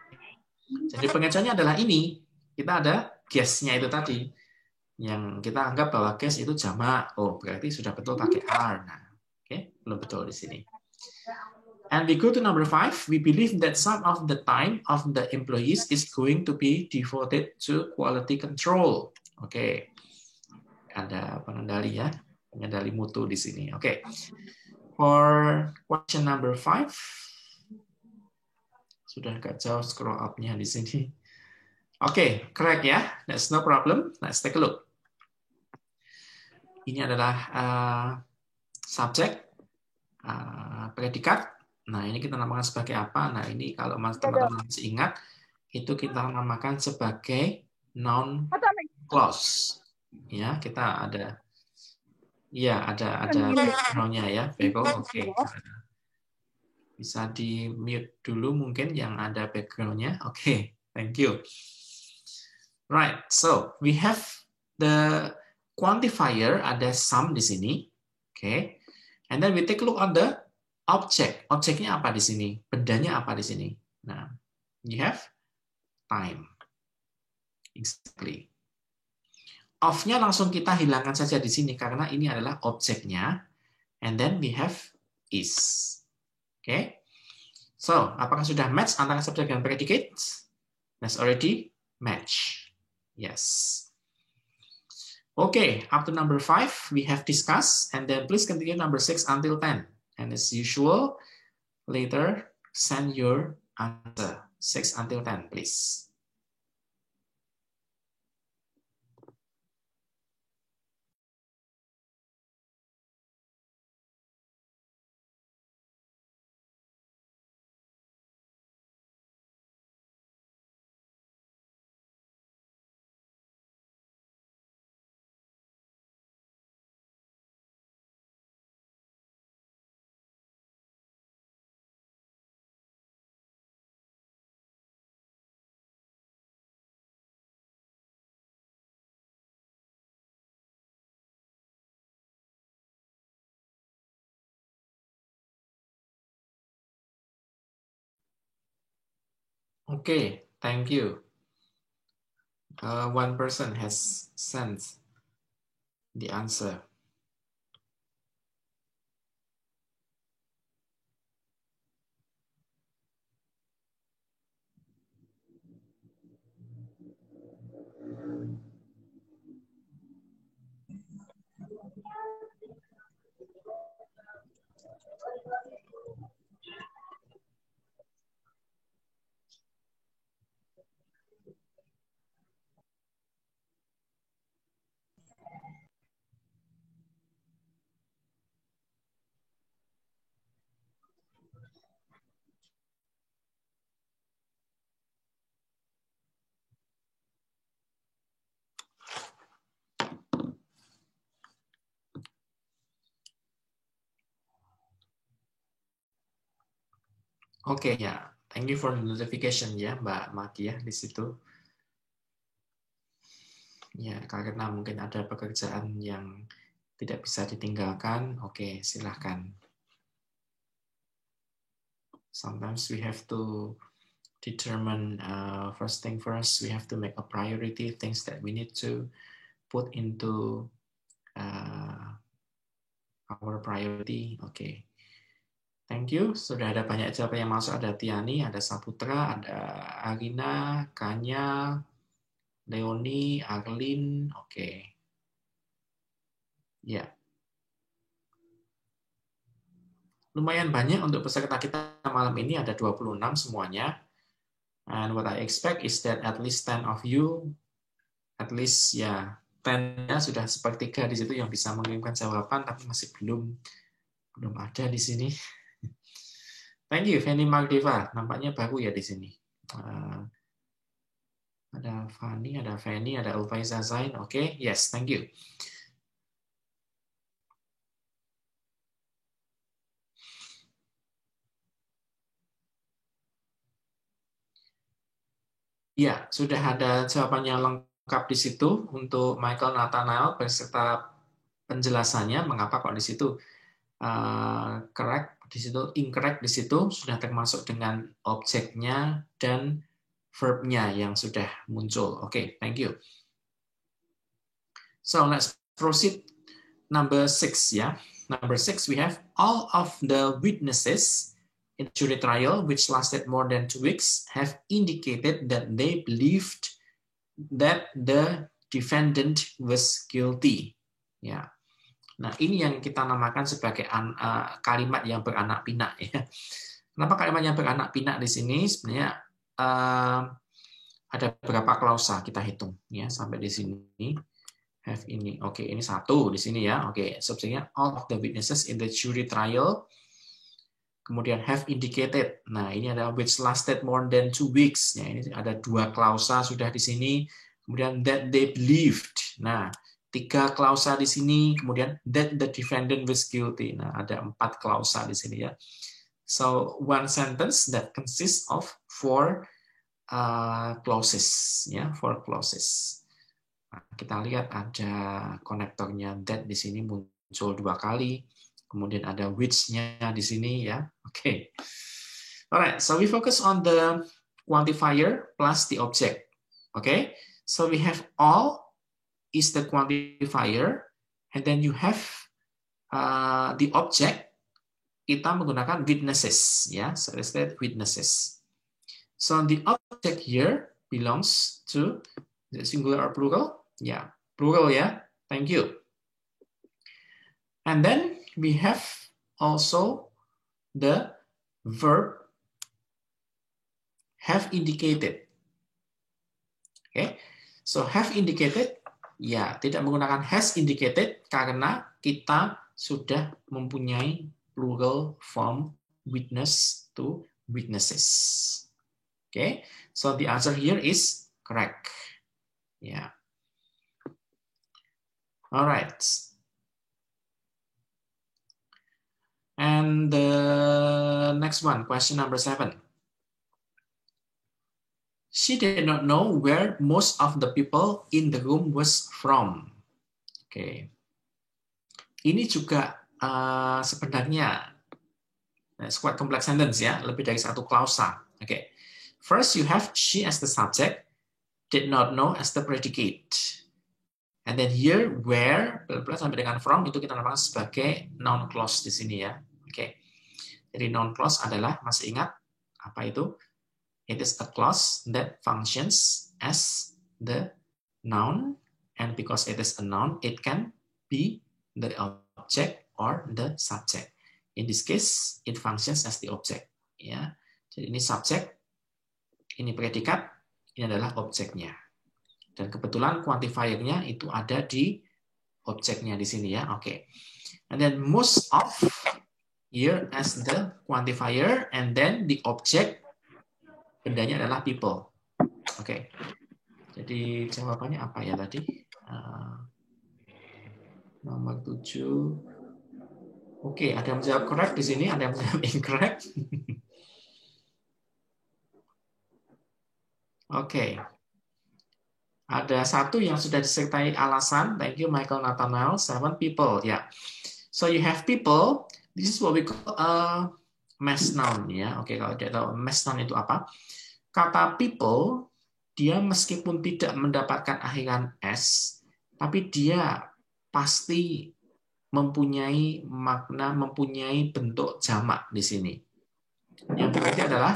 [SPEAKER 1] Jadi pengecualiannya adalah ini. Kita ada guess-nya itu tadi. Yang kita anggap bahwa guess itu jamak. Oh, berarti sudah betul pakai are. Nah, oke, belum betul di sini. And we go to number 5. We believe that some of the time of the employees is going to be devoted to quality control. Oke. Ada pengendali ya. Pengendali mutu di sini. Oke. For question number 5. Sudah agak jauh scroll up-nya di sini. Oke, correct ya. That's no problem. Let's take a look. Ini adalah subjek, predikat. Nah, ini kita namakan sebagai apa? Nah, ini kalau teman-teman masih ingat, itu kita namakan sebagai noun clause. Ya, kita ada, ya ada background-nya ya, Bego. Oke. Bisa di mute dulu mungkin yang ada background-nya. Oke, thank you. Right, so we have the quantifier, ada some di sini. Oke. And then we take a look on the object. Objeknya apa di sini? Bendanya apa di sini? Nah, you have time. Exactly. Of-nya langsung kita hilangkan saja di sini karena ini adalah objeknya. And then we have is. Oke. So, apakah sudah match antara subjek dan predicate? That's already match. Yes. Okay, up to number 5 we have discussed, and then please continue number 6 until 10. And as usual, later send your answer 6 until 10, please. Okay, thank you. One person has sent the answer. Oke, ya. Thank you for the notification ya, Mbak Maki ya di situ. Ya, karena mungkin ada pekerjaan yang tidak bisa ditinggalkan. Oke, silahkan. Sometimes we have to determine first thing first. We have to make a priority things that we need to put into our priority. Oke. Thank you. Sudah ada banyak jawaban yang masuk. Ada Tiani, ada Saputra, ada Arina, Kanya, Leonie, Arlene, oke. Ya. Lumayan banyak untuk peserta kita malam ini, ada 26 semuanya. And what I expect is that at least 10 of you, at least ya 10-nya sudah sepertiga di situ yang bisa mengirimkan jawaban, tapi masih belum ada di sini. Thank you, Fanny Magdeva. Nampaknya baru ya di sini. Ada Fanny, ada Fanny, ada Ulfaiza Zain. Oke, yes, thank you. Ya, sudah ada jawabannya lengkap di situ untuk Michael Nathanael beserta penjelasannya mengapa kok di situ correct di situ, incorrect di situ sudah termasuk dengan objeknya dan verb-nya yang sudah muncul. Oke, thank you. So let's proceed number 6 ya. Number 6 we have all of the witnesses in jury trial which lasted more than 2 weeks have indicated that they believed that the defendant was guilty. Ya. Nah, ini yang kita namakan sebagai kalimat yang beranak pinak ya. Kenapa kalimat yang beranak pinak di sini? Sebenarnya ada beberapa klausa kita hitung ya sampai di sini. Have ini. Oke, ini satu di sini ya. Oke, subjeknya all of the witnesses in the jury trial. Kemudian have indicated. Nah, ini ada which lasted more than 2 weeks. Ya, ini ada 2 klausa sudah di sini. Kemudian that they believed. Nah, 3 klausa di sini, kemudian that the defendant was guilty. Nah, ada 4 klausa di sini ya. So one sentence that consists of 4 clauses, ya, 4 clauses. Nah, kita lihat ada konektornya that di sini muncul 2 kali, kemudian ada which-nya di sini ya. Oke. Alright, so we focus on the quantifier plus the object. Okay, so we have all is the quantifier, and then you have the object. Kita menggunakan witnesses, ya. So let's say witnesses. So the object here belongs to the singular or plural? Yeah, plural, ya. Thank you. And then we have also the verb have indicated. Okay, so have indicated. Ya, tidak menggunakan has indicated karena kita sudah mempunyai plural form witness to witnesses. Okay, so the answer here is correct. Yeah. All right. And the next one, question number 7. She did not know where most of the people in the room was from. Oke. Ini juga sebenarnya it's quite complex sentence ya, lebih dari 1 klausa. Oke. First you have she as the subject, did not know as the predicate. And then here where sampai dengan from itu kita namakan sebagai noun clause di sini ya. Oke. Jadi noun clause adalah, masih ingat apa itu? It is a clause that functions as the noun, and because it is a noun, it can be the object or the subject. In this case, it functions as the object. Ya, jadi ini subjek, ini predikat, ini adalah objeknya. Dan kebetulan quantifiernya itu ada di objeknya di sini ya. Oke. And then most of here as the quantifier, and then the object. Bendanya adalah people. Oke. Jadi jawabannya apa ya tadi? Nomor 7. Oke, ada yang menjawab correct di sini, ada yang menjawab incorrect. Oke. Ada 1 yang sudah disertai alasan. Thank you Michael Nathanael. 7 people. Ya. Yeah. So you have people. This is what we call mass noun ya. Oke, kalau tidak tahu mass noun itu apa? Kata people, dia meskipun tidak mendapatkan akhiran s, tapi dia pasti mempunyai makna, mempunyai bentuk jamak di sini. Yang berarti adalah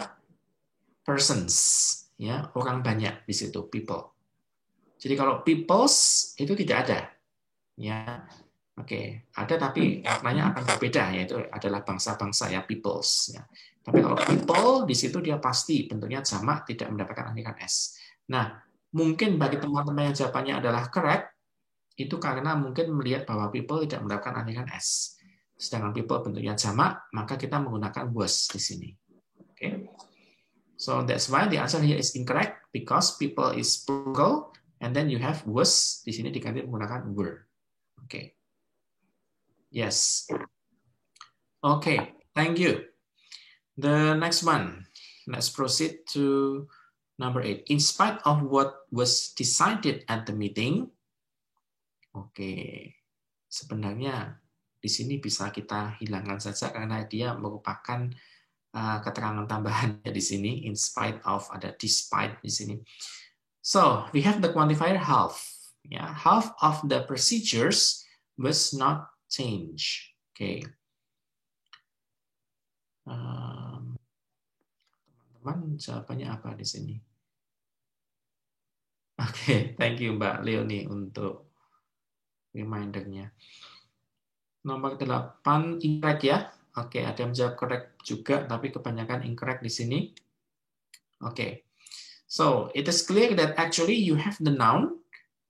[SPEAKER 1] persons, ya, orang banyak di situ, people. Jadi kalau peoples itu tidak ada. Ya. Oke, ada tapi maknanya akan berbeda, yaitu adalah bangsa-bangsa ya, peoples. Ya. Tapi kalau people di situ dia pasti bentuknya jamak, tidak mendapatkan anggikan S. Nah, mungkin bagi teman-teman yang jawabannya adalah correct, itu karena mungkin melihat bahwa people tidak mendapatkan anggikan S. Sedangkan people bentuknya jamak, maka kita menggunakan was di sini. Oke. So that's why the answer here is incorrect because people is plural and then you have was di sini diganti menggunakan were. Oke. Yes. Okay, thank you. The next one. Let's proceed to number 8. In spite of what was decided at the meeting. Oke. Sebenarnya di sini bisa kita hilangkan saja karena dia merupakan keterangan tambahan di sini. In spite of, ada despite di sini. So, we have the quantifier half. Yeah, half of the procedures was not changed. Okay. Teman-teman jawabannya apa di sini? Oke, thank you Mbak Leonie untuk reminder-nya. Nomor 8 incorrect ya. Oke, ada yang menjawab correct juga, tapi kebanyakan incorrect di sini. Oke. So, it is clear that actually you have the noun,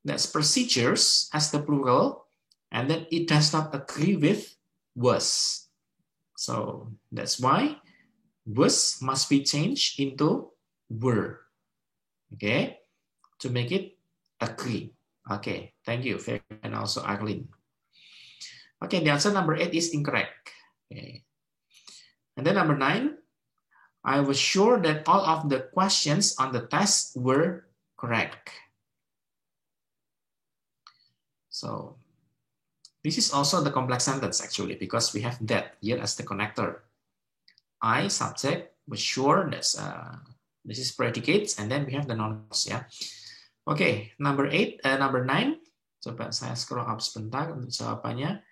[SPEAKER 1] that's procedures as the plural, and then it does not agree with was. So, that's why was must be changed into were. Okay, to make it agree. Okay, thank you, and also Arlene. Okay, the answer number 8 is incorrect. Okay. And then number 9, I was sure that all of the questions on the test were correct. So, this is also the complex sentence actually, because we have that here as the connector. I, subject, was sure, that's this is predicates, and then we have the non-clause ya. Okay, number 9. Coba saya scroll up sebentar untuk jawabannya.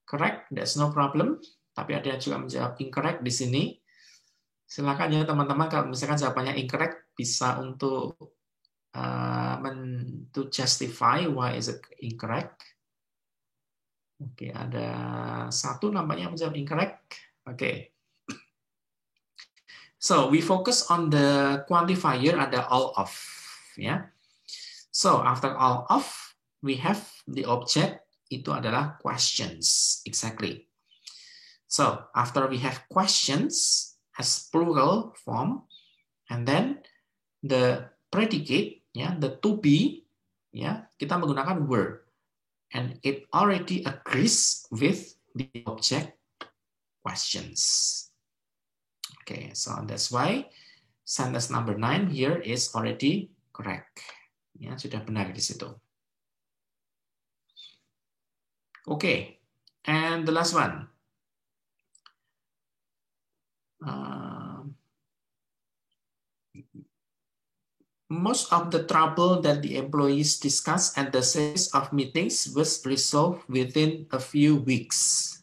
[SPEAKER 1] Correct, that's no problem. Tapi ada yang juga menjawab incorrect di sini. Silakan ya teman-teman, kalau misalkan jawabannya incorrect, bisa untuk to justify why is it incorrect. Oke, ada satu namanya menjawab incorrect. Oke. So we focus on the quantifier ada all of, ya. So after all of, we have the object itu adalah questions, exactly. So after we have questions as plural form, and then the predicate, ya, the to be, ya, kita menggunakan were, and it already agrees with the object questions. Okay, so that's why sentence number 9 here is already correct. Ya, sudah benar di situ. Okay, and the last one. Most of the trouble that the employees discussed at the series of meetings was resolved within a few weeks.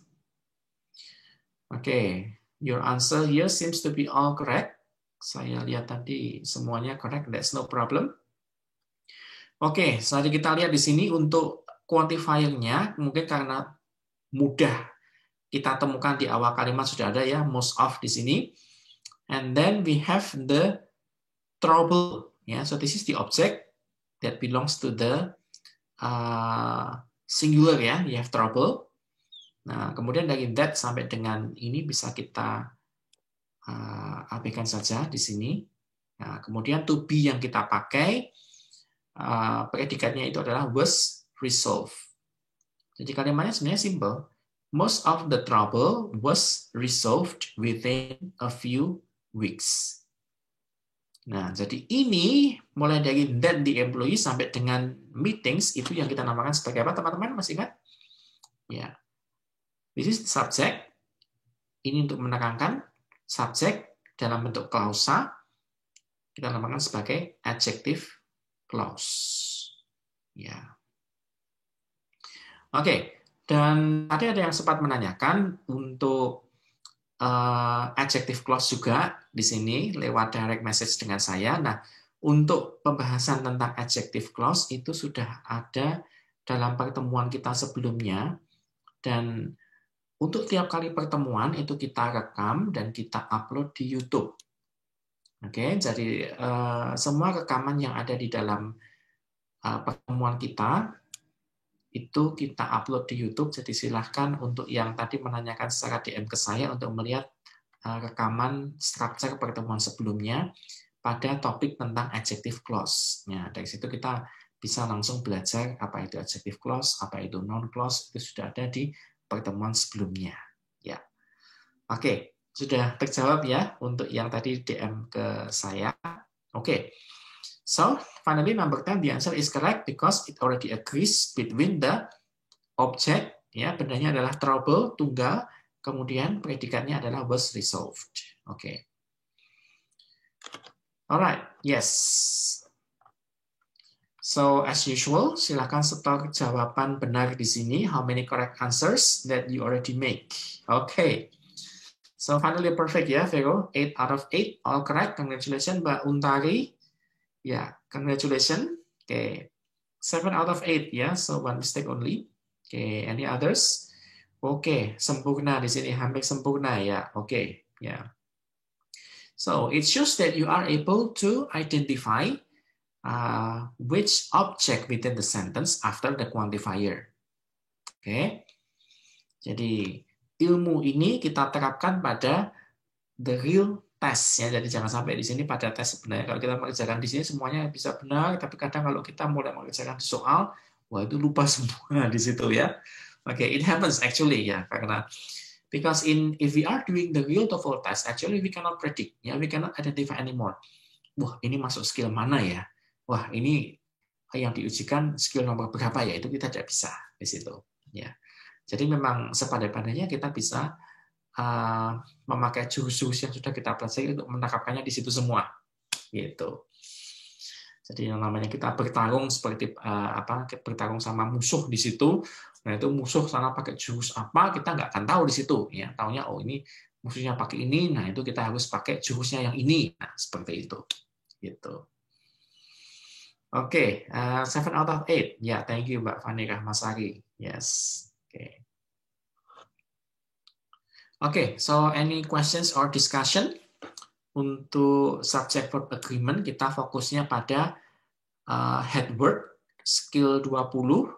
[SPEAKER 1] Okay. Your answer here seems to be all correct. Saya lihat tadi semuanya correct, that's no problem. Oke, jadi kita lihat di sini untuk quantifier-nya, mungkin karena mudah kita temukan di awal kalimat sudah ada ya, most of di sini. And then we have the trouble. Yeah, so this is the object that belongs to the singular ya, you have trouble. Nah, kemudian dari that sampai dengan ini bisa kita abaikan saja di sini. Nah, kemudian to be yang kita pakai, predikatnya itu adalah was resolved. Jadi kalimatnya sebenarnya simple. Most of the trouble was resolved within a few weeks. Nah, jadi ini mulai dari that the employee sampai dengan meetings itu yang kita namakan sebagai apa, teman-teman? Masih ingat? Ya. This is the subject. Ini untuk menekankan subject dalam bentuk klausa. Kita namakan sebagai adjective clause. Ya. Oke. Dan tadi ada yang sempat menanyakan untuk adjective clause juga di sini lewat direct message dengan saya. Nah, Untuk pembahasan tentang adjective clause itu sudah ada dalam pertemuan kita sebelumnya, dan untuk tiap kali pertemuan itu kita rekam dan kita upload di YouTube. Oke, jadi semua rekaman yang ada di dalam pertemuan kita itu kita upload di YouTube. Jadi silahkan untuk yang tadi menanyakan secara DM ke saya untuk melihat rekaman struktur pertemuan sebelumnya pada topik tentang adjective clause. Nah, dari situ kita bisa langsung belajar apa itu adjective clause, apa itu noun clause, itu sudah ada di pertemuan sebelumnya. Ya, oke, sudah terjawab ya untuk yang tadi DM ke saya. Oke, so finally number 10, the answer is correct because it already agrees between the object, ya, bendanya adalah trouble, tunggal, kemudian predikatnya adalah was resolved. Oke. Alright, yes. So as usual, silakan setor jawaban benar di sini. How many correct answers that you already make? Okay. So finally perfect ya, Vero. 8 out of 8, all correct. Congratulations, Mbak Untari. Ya, congratulations. Okay. 7 out of 8 ya, so one mistake only. Okay, any others? Okay, sempurna di sini, hampir sempurna ya. Okay, ya. So it shows that you are able to identify which object within the sentence after the quantifier. Oke, jadi ilmu ini kita terapkan pada the real test ya. Jadi jangan sampai di sini pada tes sebenarnya. Kalau kita mengerjakan di sini semuanya bisa benar, tapi kadang kalau kita mulai mengerjakan soal, wah itu lupa semua di situ ya. Oke, it happens actually ya, karena because if we are doing the real TOEFL test, actually we cannot predict, ya, we cannot identify anymore. Wah, ini masuk skill mana ya? Wah, ini yang diujikan skill nomor berapa ya? Itu kita tidak bisa di situ. Ya, jadi memang sepada-padanya kita bisa memakai jurus-jurus yang sudah kita pelajari untuk menangkapkannya di situ semua. Gitu. Jadi yang namanya kita bertarung seperti bertarung sama musuh di situ. Nah itu musuh sana pakai jurus apa kita nggak akan tahu di situ. Ya, taunya oh ini musuhnya pakai ini. Nah itu kita harus pakai jurusnya yang ini. Nah seperti itu. Gitu. Oke, 7 out of 8. Ya, thank you Mbak Fani Rahmasari. Yes. Oke. Oke, so any questions or discussion? Untuk subject verb agreement kita fokusnya pada head word, skill 20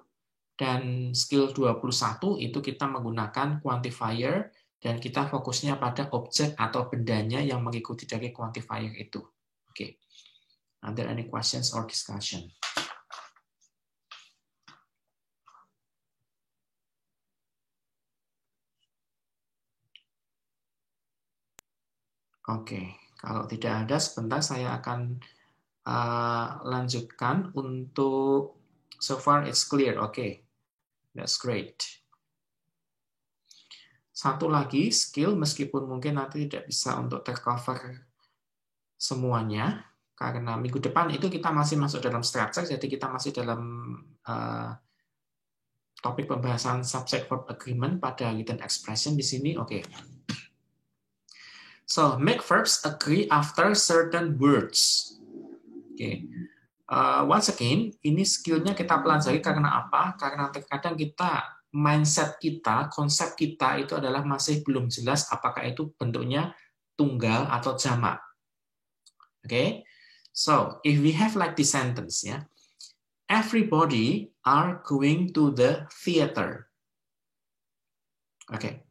[SPEAKER 1] dan skill 21 itu kita menggunakan quantifier dan kita fokusnya pada objek atau bendanya yang mengikuti dari quantifier itu. Oke. Are there any questions or discussion? Oke, kalau tidak ada sebentar saya akan lanjutkan untuk so far it's clear. Oke, that's great. Satu lagi skill meskipun mungkin nanti tidak bisa untuk tercover semuanya karena minggu depan itu kita masih masuk dalam structure, jadi kita masih dalam topik pembahasan subject verb agreement pada written expression di sini. Oke. So make verbs agree after certain words. Oke. Once again, ini skillnya kita pelajari karena apa? Karena terkadang kita mindset kita, konsep kita itu adalah masih belum jelas apakah itu bentuknya tunggal atau jamak. Okay, so if we have like this sentence, yeah, everybody are going to the theater. Okay,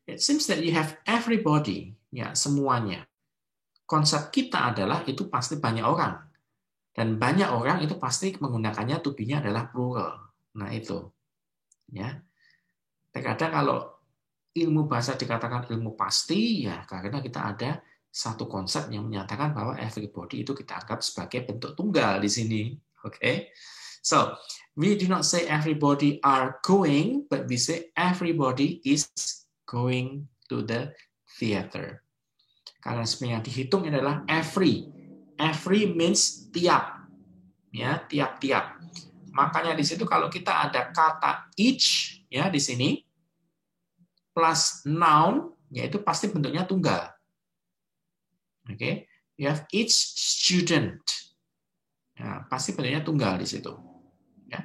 [SPEAKER 1] it seems that you have everybody, ya semuanya. Konsep kita adalah itu pasti banyak orang, dan banyak orang itu pasti menggunakannya to be-nya adalah plural. Nah itu, ya. Terkadang kalau ilmu bahasa dikatakan ilmu pasti, ya karena kita ada satu konsep yang menyatakan bahwa everybody itu kita anggap sebagai bentuk tunggal di sini. Okay, so we do not say everybody are going, but we say everybody is going to the theater. Karena sebenarnya dihitung adalah every. Every means tiap, ya tiap-tiap. Makanya di situ kalau kita ada kata each, ya di sini plus noun, yaitu pasti bentuknya tunggal. Okay, you have each student. Ya, pasti bentuknya tunggal di situ. Ya.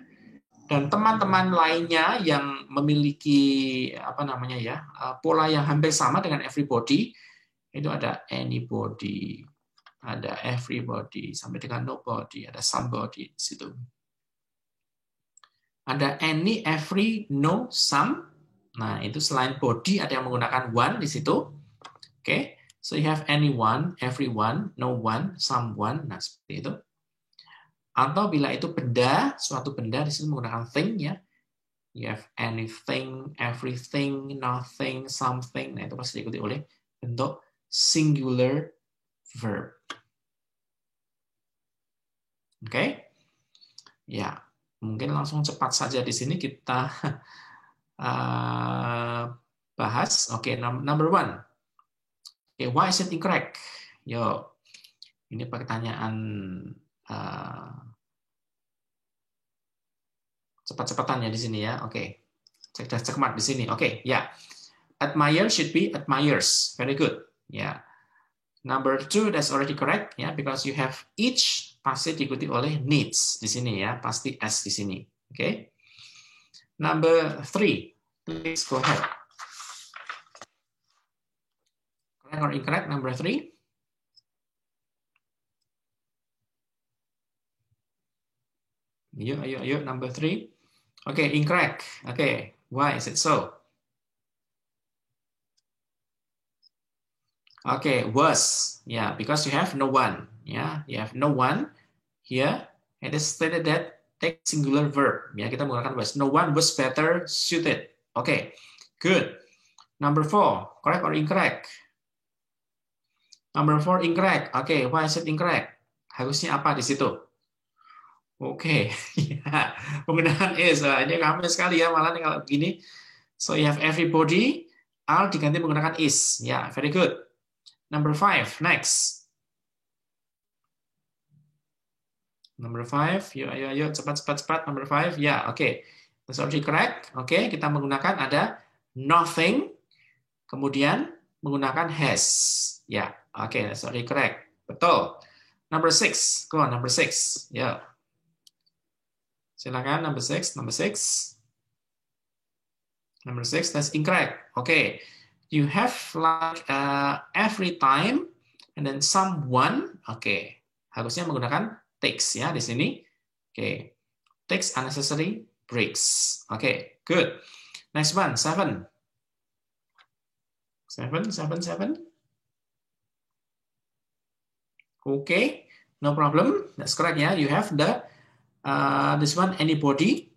[SPEAKER 1] Dan teman-teman lainnya yang memiliki apa namanya ya pola yang hampir sama dengan everybody, itu ada anybody, ada everybody, sampai dengan nobody, ada somebody di situ. Ada any, every, no, some. Nah, itu selain body ada yang menggunakan one di situ. Oke, so you have anyone, everyone, no one, someone. Nah, seperti itu. Atau bila itu benda, suatu benda di sini menggunakan thing ya. You have anything, everything, nothing, something. Nah, itu pasti diikuti oleh bentuk singular verb. Oke? Ya, mungkin langsung cepat saja di sini kita bahas. Oke, number one. Oke, why is it incorrect? Yo, ini pertanyaan cepat-cepatan ya di sini ya. Oke, cermat di sini. Oke, ya. Admire should be admires. Very good. Ya. Number two, that's already correct ya, because you have each pasti diikuti oleh needs di sini ya, pasti s di sini. Oke. Number three, please go ahead. Correct or incorrect? Number three. Ayo, number three. Okay, incorrect. Okay, why is it so? Okay, was. Yeah, because you have no one. Yeah, you have no one here. It is stated that take singular verb. Ya, kita menggunakan was. No one was better suited. Okay, good. Number four, correct or incorrect? Number four, incorrect. Okay, why is it incorrect? Harusnya apa di situ? Oke, ya, penggunaan is. Ini ramai sekali ya malah kalau begini. So you have everybody, are diganti menggunakan is. Ya, very good. Number five, next. Number five, ayo, cepat. Number five, ya, oke. That's already correct. Oke, kita menggunakan ada nothing, kemudian menggunakan has. Ya, oke, that's already correct. Betul. Number six, go on, number six. Ya. Silakan, number six. Number six, that's incorrect. Okay, you have like every time and then someone. Okay, harusnya menggunakan takes ya di sini. Okay, takes unnecessary breaks. Okay, good. Next one, seven. Okay, no problem. That's correct ya. You have the this one anybody.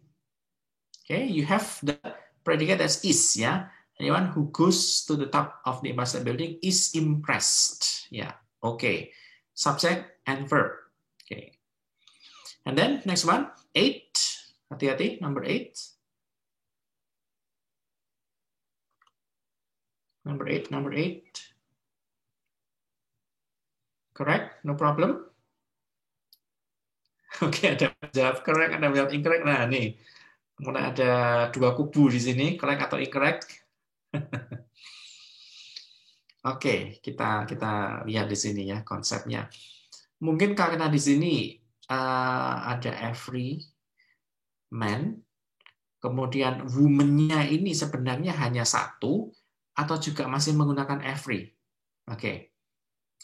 [SPEAKER 1] Okay, you have the predicate as is ya. Anyone who goes to the top of the Empire State Building is impressed. Yeah. Okay. Subject and verb. Okay. And then next one, 8. Hati-hati, number 8. Number 8. Correct, no problem. Oke, ada jawab correct, ada jawab incorrect. Nah, nih. Kemudian ada dua kubu di sini, correct atau incorrect. Oke, kita lihat di sini ya konsepnya. Mungkin karena di sini ada every man, kemudian woman-nya ini sebenarnya hanya satu, atau juga masih menggunakan every. Oke,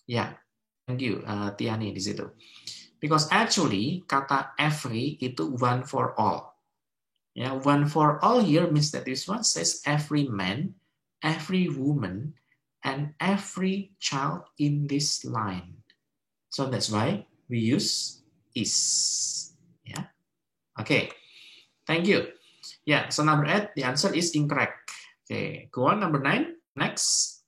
[SPEAKER 1] ya, thank you Tiani di situ. Because actually kata every itu one for all. Ya, one for all here means that this one says every man, every woman, and every child in this line. So that's why we use is. Yeah. Okay. Thank you. Yeah. So number 8, the answer is incorrect. Okay. Go on. Number 9. Next.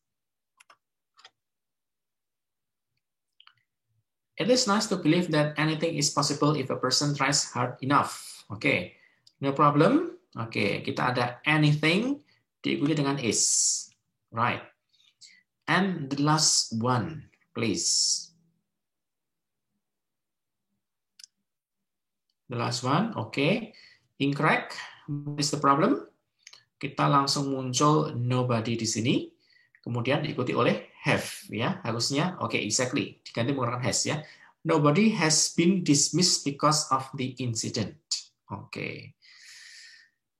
[SPEAKER 1] It is nice to believe that anything is possible if a person tries hard enough. Okay. No problem. Oke, kita ada anything diikuti dengan is. Right. And the last one, please. The last one, okay. Incorrect. What is the problem? Kita langsung muncul nobody di sini. Kemudian diikuti oleh have, ya. Harusnya, okay, exactly. Diganti menggunakan has, ya. Nobody has been dismissed because of the incident. Oke.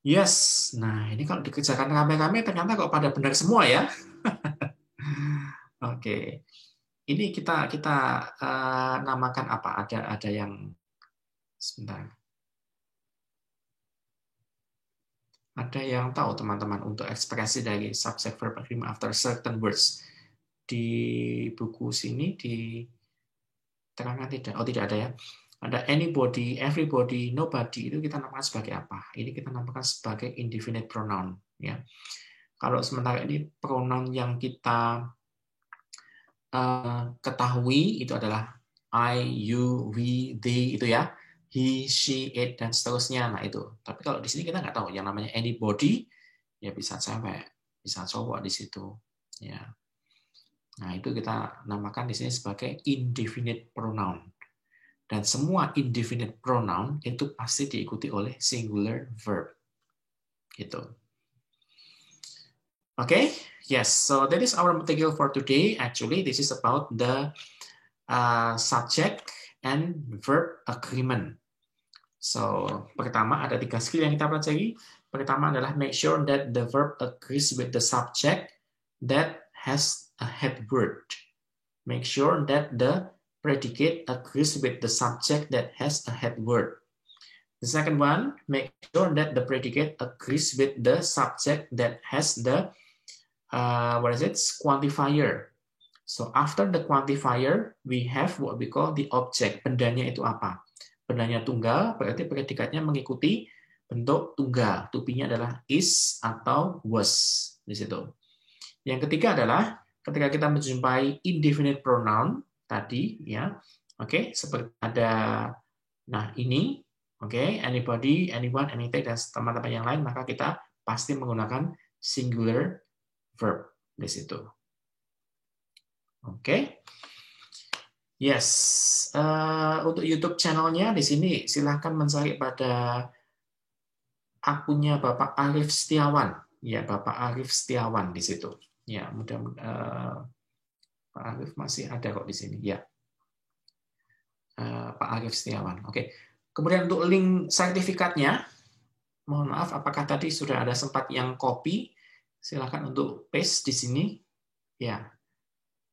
[SPEAKER 1] Yes. Nah, ini kalau dikerjakan rame-rame ternyata kok pada benar semua ya. Oke. Ini kita namakan apa? Ada yang sebentar. Ada yang tahu teman-teman untuk ekspresi dari subject verb agreement after certain words di buku sini diterangkan tidak? Oh, tidak ada ya. Ada anybody, everybody, nobody itu kita namakan sebagai apa? Ini kita namakan sebagai indefinite pronoun ya. Kalau sementara ini pronoun yang kita ketahui itu adalah I, you, we, they itu ya. He, she, it, dan seterusnya. Nah itu. Tapi kalau di sini kita nggak tahu. Yang namanya anybody, ya bisa cewek, bisa cowok di situ. Ya. Nah itu kita namakan di sini sebagai indefinite pronoun. Dan semua indefinite pronoun itu pasti diikuti oleh singular verb. Gitu. Okay. Yes. So that is our material for today. Actually, this is about the subject and verb agreement. So, pertama ada 3 skill yang kita pelajari. Pertama adalah make sure that the verb agrees with the subject that has a head word. Make sure that the predicate agrees with the subject that has a head word. The second one, make sure that the predicate agrees with the subject that has the quantifier. So after the quantifier, we have what we call the object. Bendanya itu apa? Bendanya tunggal, berarti predikatnya mengikuti bentuk tunggal. To be-nya adalah is atau was di situ. Yang ketiga adalah ketika kita menjumpai indefinite pronoun tadi, ya, oke, seperti ada, nah ini, oke, anybody, anyone, anything, dan teman-teman yang lain, maka kita pasti menggunakan singular verb di situ. Oke. Yes, untuk YouTube channelnya di sini silahkan mencari pada akunnya Bapak Arif Setiawan, ya Bapak Arif Setiawan di situ. Ya, mudah-mudahan Pak Arif masih ada kok di sini, ya. Pak Arif Setiawan. Oke. Kemudian untuk link sertifikatnya, mohon maaf, apakah tadi sudah ada sempat yang copy? Silahkan untuk paste di sini, ya.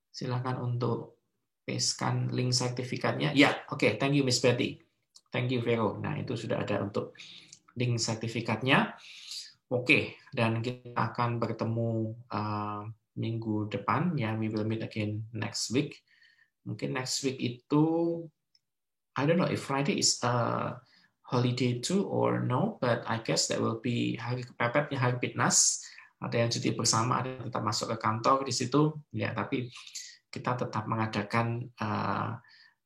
[SPEAKER 1] Silahkan untuk pastekan link sertifikatnya. Ya, oke. Thank you, Miss Betty. Thank you, Vero. Nah, itu sudah ada untuk link sertifikatnya. Oke, dan kita akan bertemu minggu depan. Ya, we will meet again next week. Mungkin next week itu, I don't know if Friday is a holiday too or no, but I guess that will be hari kepepet, hari Fitnas. Ada yang cuti bersama, ada yang tetap masuk ke kantor di situ. Ya, tapi kita tetap mengadakan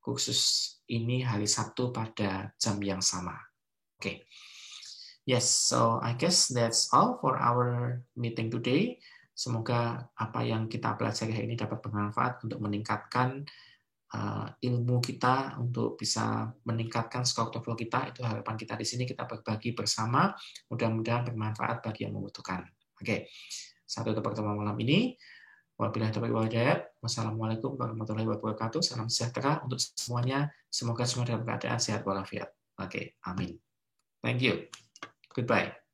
[SPEAKER 1] kursus ini hari Sabtu pada jam yang sama. Oke. Yes, so I guess that's all for our meeting today. Semoga apa yang kita pelajari hari ini dapat bermanfaat untuk meningkatkan ilmu kita, untuk bisa meningkatkan skor TOEFL kita. Itu harapan kita di sini, kita berbagi bersama. Mudah-mudahan bermanfaat bagi yang membutuhkan. Oke. Satu untuk pertemuan malam ini. Wabillahi taufiq wal hidayah. Wassalamualaikum warahmatullahi wabarakatuh. Salam sejahtera untuk semuanya. Semoga semua dalam keadaan sehat walafiat. Oke, amin. Thank you. Goodbye.